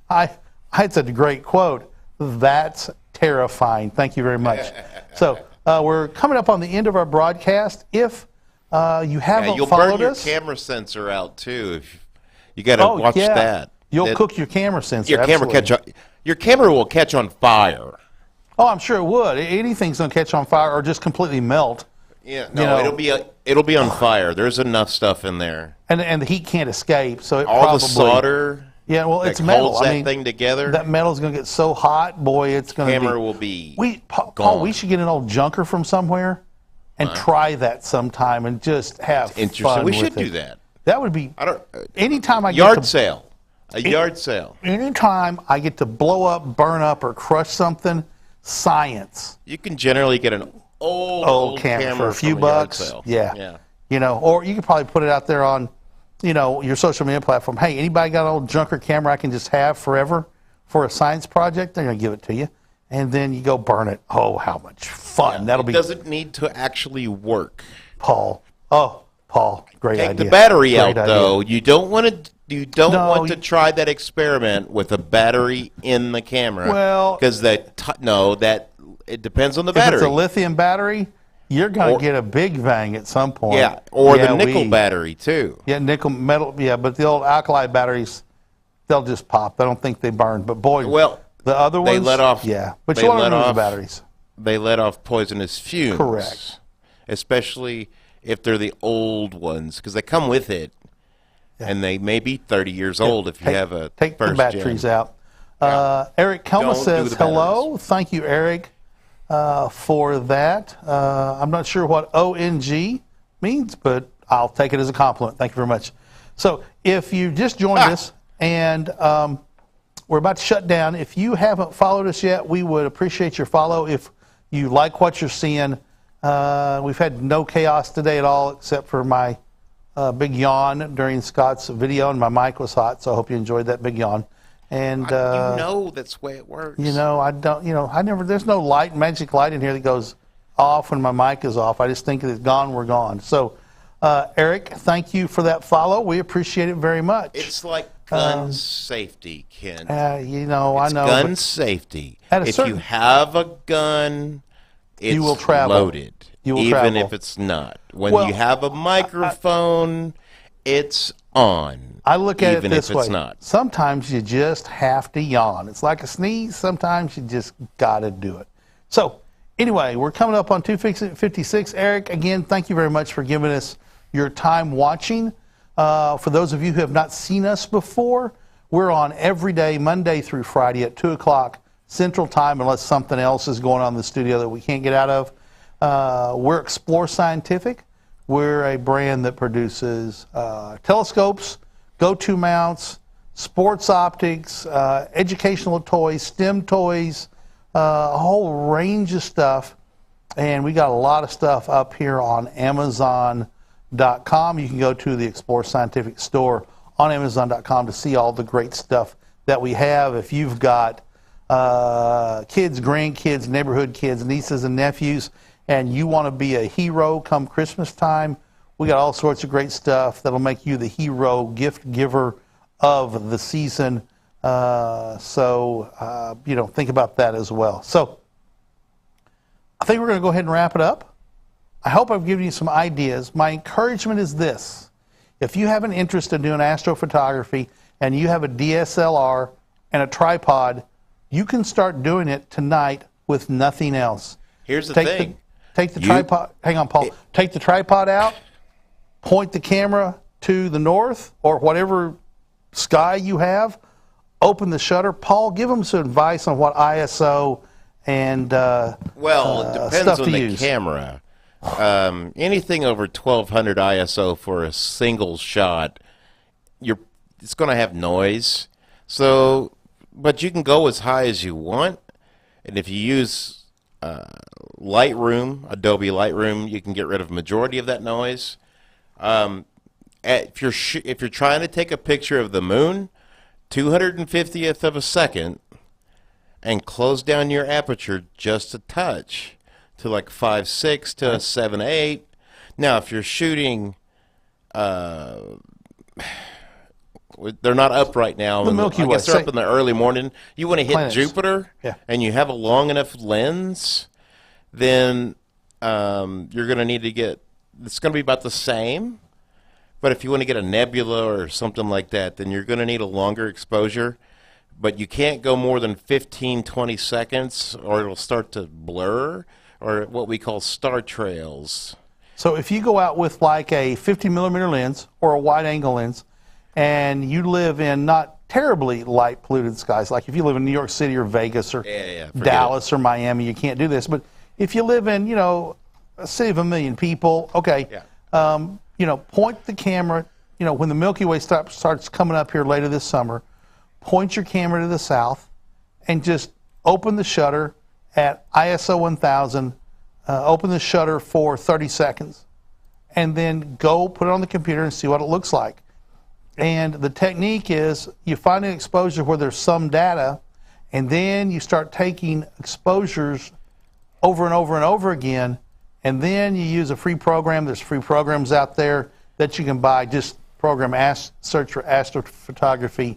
I had such a great quote. That's terrifying. Thank you very much. So we're coming up on the end of our broadcast. If you haven't you'll followed burn your us, camera sensor out too. If you got to watch that. You'll cook your camera sensor. Your camera will catch on fire. Oh, I'm sure it would. Anything's going to catch on fire or just completely melt. Yeah, no, it'll be on fire. There's enough stuff in there. And the heat can't escape, so it all probably, the solder. Yeah, well, that it's metal. holds that thing together. That metal's going to get so hot, boy, it's going to be. Camera will be. Paul, we should get an old junker from somewhere and try that sometime and just have fun. We with should it. do that. That would be. Anytime I get yard sale. Yard sale. Anytime I get to blow up, burn up, or crush something, science. You can generally get an old camera for a few from yard bucks. sale. Yeah. You know, or you could probably put it out there on, you know, your social media platform. Hey, anybody got an old junker camera I can just have forever for a science project? They're going to give it to you. And then you go burn it. Oh, how much fun. That'll be. It doesn't need to actually work. Paul, great idea. Take the battery Great out, idea. though. You don't want to try that experiment with a battery in the camera. Well, because it depends on the If battery. it's a lithium battery, you're going to get a big bang at some point. Yeah, or the nickel battery too. Yeah, nickel metal. Yeah, but the old alkali batteries, they'll just pop. I don't think they burn. But boy, the other ones, they let off. Yeah, but you want to remove the batteries. They let off poisonous fumes. Correct. Especially if they're the old ones, because they come with it, and they may be 30 years old if you have a take the batteries out. Eric Kelma says hello. Thank you, Eric, for that. I'm not sure what ONG means, but I'll take it as a compliment. Thank you very much. So if you just joined us and we're about to shut down, if you haven't followed us yet, we would appreciate your follow. If you like what you're seeing, we've had no chaos today at all except for my big yawn during Scott's video, and my mic was hot, so I hope you enjoyed that big yawn. And you know that's the way it works. You know, there's no magic light in here that goes off when my mic is off. I just think it's gone, we're gone. So, Eric, thank you for that follow. We appreciate it very much. It's like gun safety, Ken. I know. Gun safety. If you have a gun, it's you will travel. Loaded. You will even travel. if it's not. When you have a microphone, it's on. I look at even it this if way. It's not. Sometimes you just have to yawn. It's like a sneeze. Sometimes you just got to do it. So, anyway, we're coming up on 256. Eric, again, thank you very much for giving us your time watching. For those of you who have not seen us before, We're on every day, Monday through Friday at 2 o'clock Central Time, unless something else is going on in the studio that we can't get out of. We're Explore Scientific. We're a brand that produces telescopes, go-to mounts, sports optics, educational toys, STEM toys, a whole range of stuff. And we got a lot of stuff up here on Amazon.com. You can go to the Explore Scientific store on Amazon.com to see all the great stuff that we have. If you've got kids, grandkids, neighborhood kids, nieces and nephews, and you want to be a hero come Christmas time, we got all sorts of great stuff that'll make you the hero gift giver of the season. Think about that as well. So I think we're going to go ahead and wrap it up. I hope I've given you some ideas. My encouragement is this. If you have an interest in doing astrophotography and you have a DSLR and a tripod, you can start doing it tonight with nothing else. Here's the thing. Take the tripod. Hang on, Paul. Take the tripod out, point the camera to the north or whatever sky you have, open the shutter. Paul, give them some advice on what ISO and well, it depends stuff on to the use. camera. Anything over 1200 ISO for a single shot, it's going to have noise. So, but you can go as high as you want, and if you use Lightroom, Adobe Lightroom, you can get rid of a majority of that noise. If you're trying to take a picture of the moon, 250th of a second, and close down your aperture just a touch to like 5.6 to 7.8. Now, if you're shooting, they're not up right now. The Milky Way. I guess they're up in the early morning. You want to hit Planets. Jupiter, Yeah. and you have a long enough lens, then you're going to need to get. It's going to be about the same. But if you want to get a nebula or something like that, then you're going to need a longer exposure. But you can't go more than 15, 20 seconds, or it'll start to blur, or what we call star trails. So if you go out with like a 50 millimeter lens or a wide angle lens, and you live in not terribly light polluted skies, like if you live in New York City or Vegas or forget Dallas or Miami, you can't do this. But if you live in, a city of 1 million people, okay, point the camera, when the Milky Way starts coming up here later this summer, point your camera to the south and just open the shutter at ISO 1000, open the shutter for 30 seconds, and then go put it on the computer and see what it looks like. And the technique is you find an exposure where there's some data, and then you start taking exposures over and over and over again, and then you use a free program. There's free programs out there that you can buy. Just search for astrophotography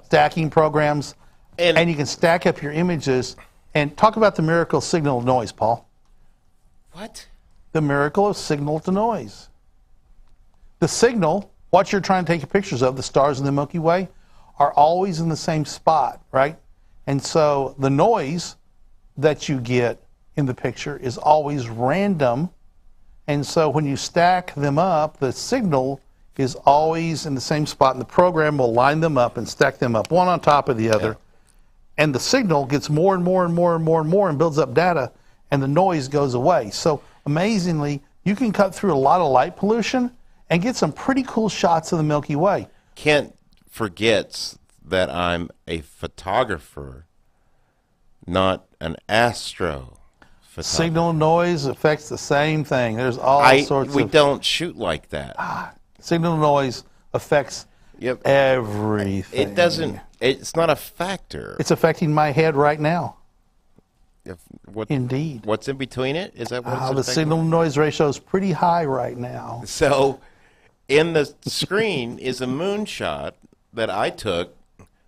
stacking programs, and you can stack up your images. And talk about the miracle of signal to noise, Paul. What? The miracle of signal to noise. The signal, what you're trying to take pictures of, the stars in the Milky Way, are always in the same spot, right? And so the noise that you get in the picture is always random. And so when you stack them up, the signal is always in the same spot, and the program will line them up and stack them up one on top of the other. Yeah. And the signal gets more and more and more and more and more and builds up data, and the noise goes away. So amazingly, you can cut through a lot of light pollution and get some pretty cool shots of the Milky Way. Kent forgets that I'm a photographer, not an astro. Signal and noise affects the same thing. There's all sorts we of... don't shoot like that. Signal and noise affects everything. It doesn't. It's not a factor. It's affecting my head right now. Indeed. What's in between it? Is that what it's affecting? The signal and noise ratio is pretty high right now. So, in the screen is a moonshot that I took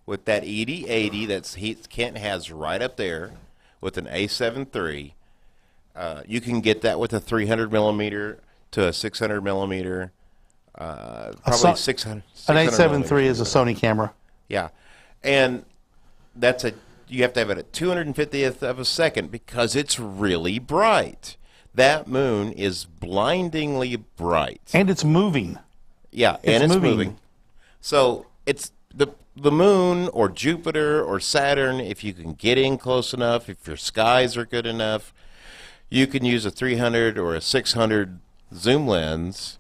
with that ED80 that Kent has right up there with an A7 III. You can get that with a 300 millimeter to a 600 millimeter. Probably 600. An A7 III is a Sony camera. Yeah, and you have to have it at 250th of a second because it's really bright. That moon is blindingly bright. And it's moving. Yeah, and it's moving. So it's the moon or Jupiter or Saturn. If you can get in close enough, if your skies are good enough, you can use a 300 or a 600 zoom lens.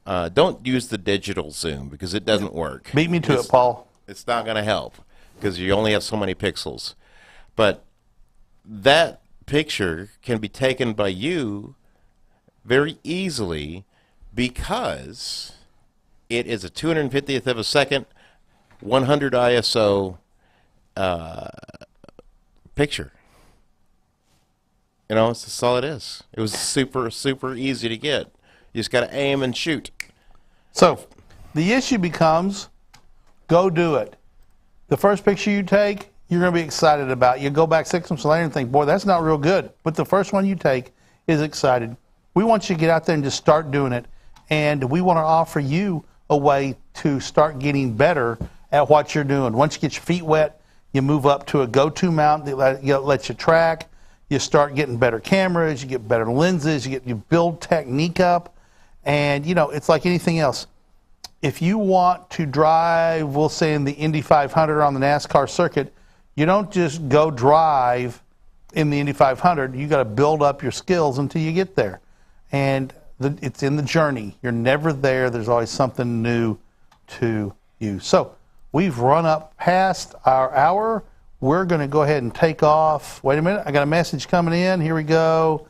Don't use the digital zoom because it doesn't work. Beat me to it, Paul. It's not going to help because you only have so many pixels. But that picture can be taken by you very easily because it is a 250th of a second, 100 ISO picture. You know, that's all it is. It was super, super easy to get. You just got to aim and shoot. So the issue becomes, go do it. The first picture you take, you're going to be excited about. You go back 6 months later and think, boy, that's not real good. But the first one you take is excited. We want you to get out there and just start doing it. And we want to offer you a way to start getting better at what you're doing. Once you get your feet wet, you move up to a go-to mount that lets you track. You start getting better cameras, you get better lenses, you build technique up. And, you know, it's like anything else. If you want to drive, we'll say in the Indy 500 on the NASCAR circuit, you don't just go drive in the Indy 500. You got to build up your skills until you get there. And it's in the journey. You're never there. There's always something new to you. So we've run up past our hour. We're going to go ahead and take off. Wait a minute. I got a message coming in. Here we go.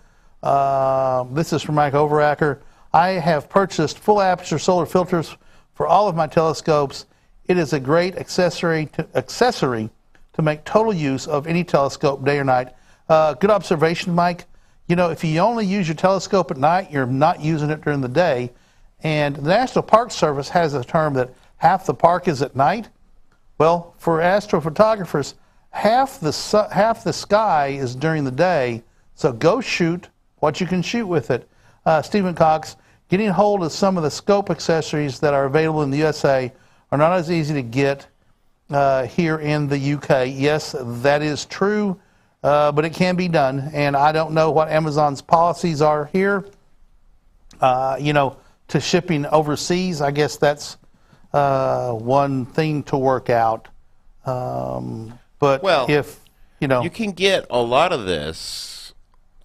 This is from Mike Overacker. I have purchased full aperture solar filters for all of my telescopes. It is a great accessory to make total use of any telescope, day or night. Good observation, Mike. You know, if you only use your telescope at night, you're not using it during the day. And the National Park Service has a term that half the park is at night. Well, for astrophotographers, half the sky is during the day. So go shoot what you can shoot with it. Stephen Cox, getting hold of some of the scope accessories that are available in the USA are not as easy to get here in the UK. Yes, that is true, but it can be done. And I don't know what Amazon's policies are here, you know, to shipping overseas. I guess that's one thing to work out. But Well, if, you know. You can get a lot of this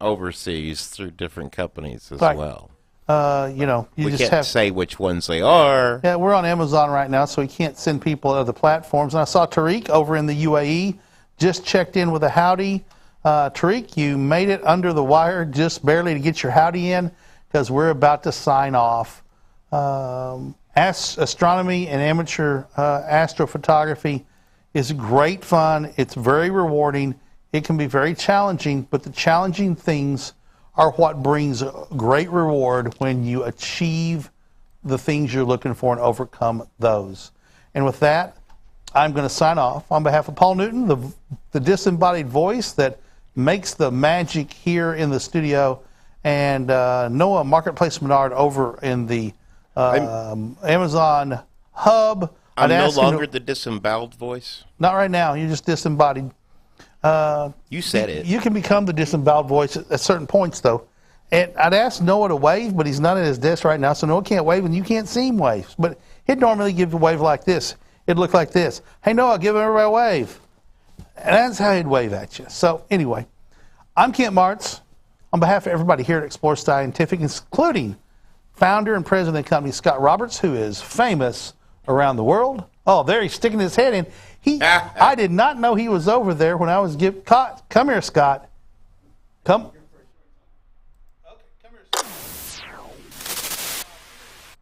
overseas through different companies as Right. well. You know, you We just can't have. say which ones they are. Yeah, we're on Amazon right now, so we can't send people to other platforms. And I saw Tariq over in the UAE just checked in with a howdy. Tariq, you made it under the wire just barely to get your howdy in because we're about to sign off. Astronomy and amateur astrophotography is great fun. It's very rewarding. It can be very challenging, but the challenging things are what brings great reward when you achieve the things you're looking for and overcome those. And with that, I'm going to sign off on behalf of Paul Newton, the disembodied voice that makes the magic here in the studio, and Noah Marketplace Menard over in the Amazon hub. I'm no ask him longer the disemboweled voice. Not right now. You're just disembodied. You said it. You can become the disemboweled voice at certain points, though. And I'd ask Noah to wave, but he's not at his desk right now, so Noah can't wave, and you can't see him wave. But he'd normally give a wave like this. It'd look like this. Hey, Noah, give everybody a wave. And that's how he'd wave at you. So anyway, I'm Kent Martz. On behalf of everybody here at Explore Scientific, including founder and president of the company, Scott Roberts, who is famous around the world. Oh, there he's sticking his head in. I did not know he was over there when I was caught. Come here, Scott. Come. Okay, come here, Scott.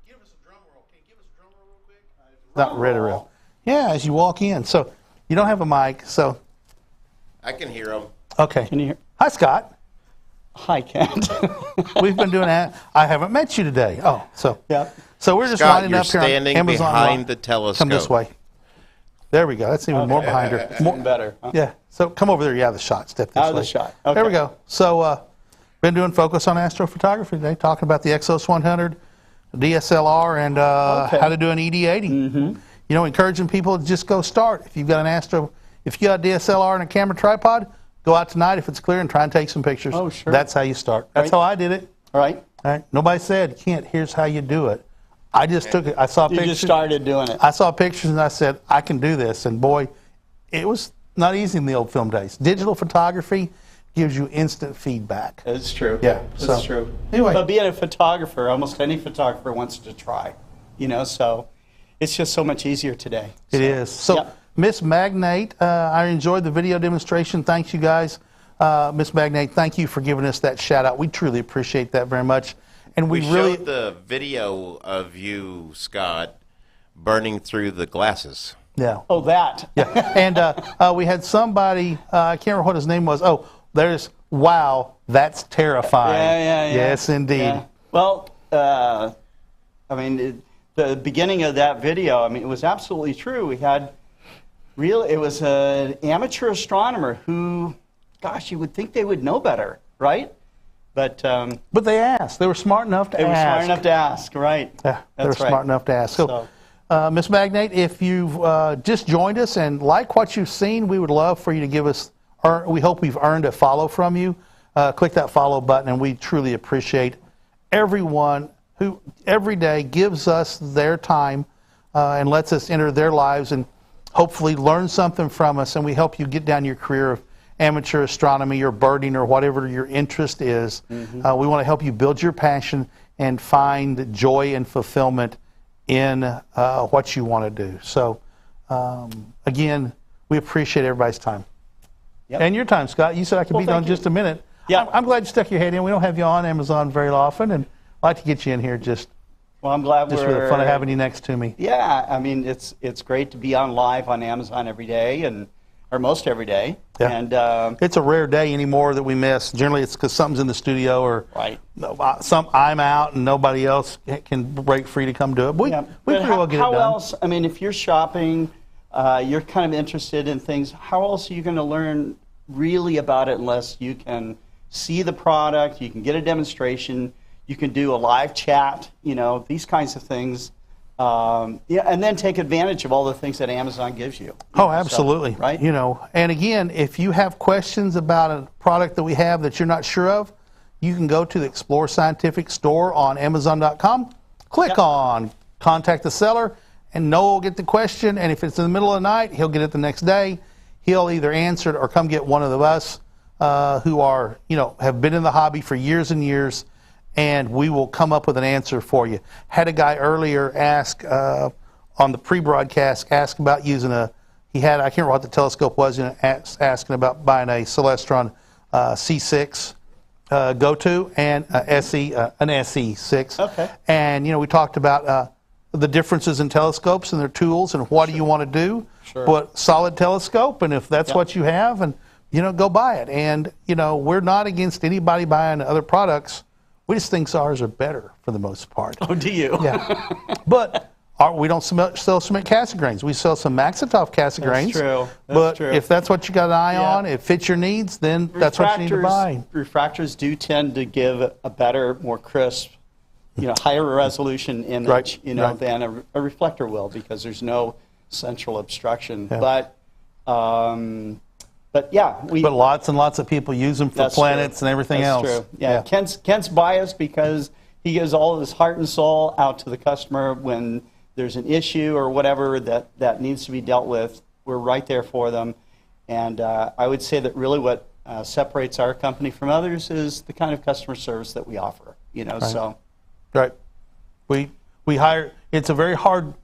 Give us a drum roll. Can you give us a drum roll real quick? Not ready real. Yeah, as you walk in. So you don't have a mic, so. I can hear them. Okay. Can you hear? Hi, Scott. Hi, Kent. We've been doing that. I haven't met you today. Oh, so. Yeah. So we're just Scott, lining you're up here on standing Amazon behind Live. the telescope. Come this way. There we go. That's even more behind her. More, Better. Huh? yeah. So come over there. Yeah, the shot. Step this way. Out of the shot. There we Okay. go. So been doing focus on astrophotography today, talking about the Exos 100, DSLR, and how to do an ED80. You know, encouraging people to just go start. If you've got if you got a DSLR and a camera tripod, go out tonight if it's clear and try and take some pictures. Oh, sure. That's how you start. That's Right. how I did it. All right. All right. Nobody said, Kent, here's how you do it. I just took it. I saw You pictures. just started doing it. I saw pictures and I said, I can do this. And boy, it was not easy in the old film days. Digital photography gives you instant feedback. It's true. Yeah, It's so, true. anyway. But being a photographer, almost any photographer wants to try, so it's just so much easier today. It is. So, Yep. Miss Magnate, I enjoyed the video demonstration. Thanks, you guys. Miss Magnate, thank you for giving us that shout out. We truly appreciate that very much. And we really showed the video of you, Scott, burning through the glasses. yeah. Oh, that. Yeah. And we had somebody, I can't remember what his name was. Oh, there's, wow, that's terrifying. Yeah. Yes, indeed. Yeah. Well, the beginning of that video, it was absolutely true. We had it was an amateur astronomer who, gosh, you would think they would know better, right? But But they asked. They were smart enough to they were ask. smart enough to ask, right? Yeah, they were That's right. smart enough to ask. So, Miss Magnate, if you've just joined us and like what you've seen, we would love for you to give us, we hope we've earned a follow from you. Click that follow button, and we truly appreciate everyone who every day gives us their time and lets us enter their lives and hopefully learn something from us, and we help you get down your career of amateur astronomy or birding or whatever your interest is. Mm-hmm. We want to help you build your passion and find joy and fulfillment in what you want to do. So, again, we appreciate everybody's time. Yep. And your time, Scott. You said I could be done thank you. just a minute. Yeah. I'm glad you stuck your head in. We don't have you on Amazon very often, and I'd like to get you in here just Well, I'm glad for the fun of having you next to me. Yeah, it's great to be on live on Amazon every day, or most every day. Yeah. And It's a rare day anymore that we miss. Generally, it's because something's in the studio or right. I'm out and nobody else can break free to come do it. We Yeah. we But pretty well get it how done. else? If you're shopping, you're kind of interested in things. How else are you going to learn really about it unless you can see the product, you can get a demonstration, you can do a live chat, these kinds of things. And then take advantage of all the things that Amazon gives you. Oh, absolutely. So, right? And again, if you have questions about a product that we have that you're not sure of, you can go to the Explore Scientific store on Amazon.com, click on Contact the Seller, and Noah will get the question. And if it's in the middle of the night, he'll get it the next day. He'll either answer it or come get one of us who are, have been in the hobby for years and years, and we will come up with an answer for you. Had a guy earlier ask on the pre-broadcast, ask about using I can't remember what the telescope was, asking about buying a Celestron C6 go-to and an SE6. Okay. And, we talked about the differences in telescopes and their tools and what do you want to do. Sure. But solid telescope, and if that's what you have, and, go buy it. And, we're not against anybody buying other products. We just think ours are better for the most part. Oh, do you? Yeah. But we don't sell cement Cassegrains. We sell some Maxitoff Cassegrains. That's true. But if that's what you got an eye on, it fits your needs, then that's what you need to buy. Refractors do tend to give a better, more crisp, higher resolution image, Right. than a reflector will, because there's no central obstruction. Yeah. But yeah, But lots and lots of people use them for that's planets true. and everything That's else. True. Yeah. Kent's biased because he gives all of his heart and soul out to the customer when there's an issue or whatever that needs to be dealt with. We're right there for them. And I would say that really what separates our company from others is the kind of customer service that we offer. So Right. We hire. It's a very hard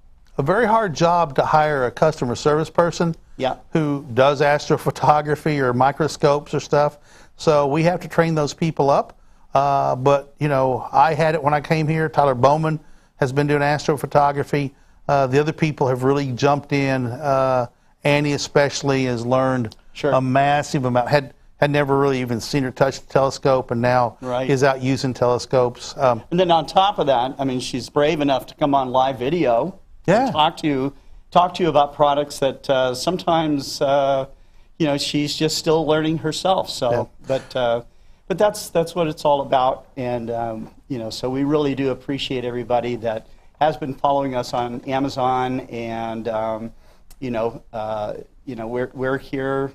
job to hire a customer service person. Yeah. Who does astrophotography or microscopes or stuff. So we have to train those people up. But I had it when I came here. Tyler Bowman has been doing astrophotography. The other people have really jumped in. Annie especially has learned a massive amount. Had never really even seen her touch the telescope, and now is out using telescopes. And then on top of that, she's brave enough to come on live video and talk to you about products that sometimes she's just still learning herself. So, but that's what it's all about, and so we really do appreciate everybody that has been following us on Amazon, and we're here,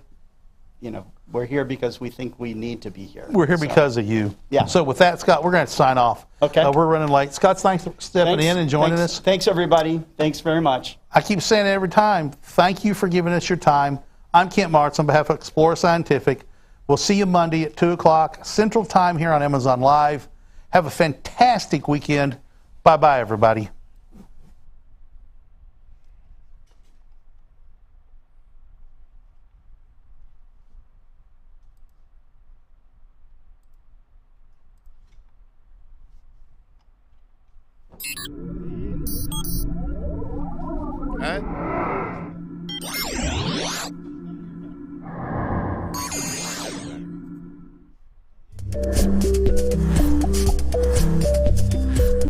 We're here because we think we need to be here. We're here So, because of you. Yeah. So with that, Scott, we're going to sign off. Okay. We're running late. Scott, thanks for stepping thanks- in and joining thanks- us. Thanks, everybody. Thanks very much. I keep saying it every time. Thank you for giving us your time. I'm Kent Martz on behalf of Explorer Scientific. We'll see you Monday at 2 o'clock Central Time here on Amazon Live. Have a fantastic weekend. Bye-bye, everybody. Huh?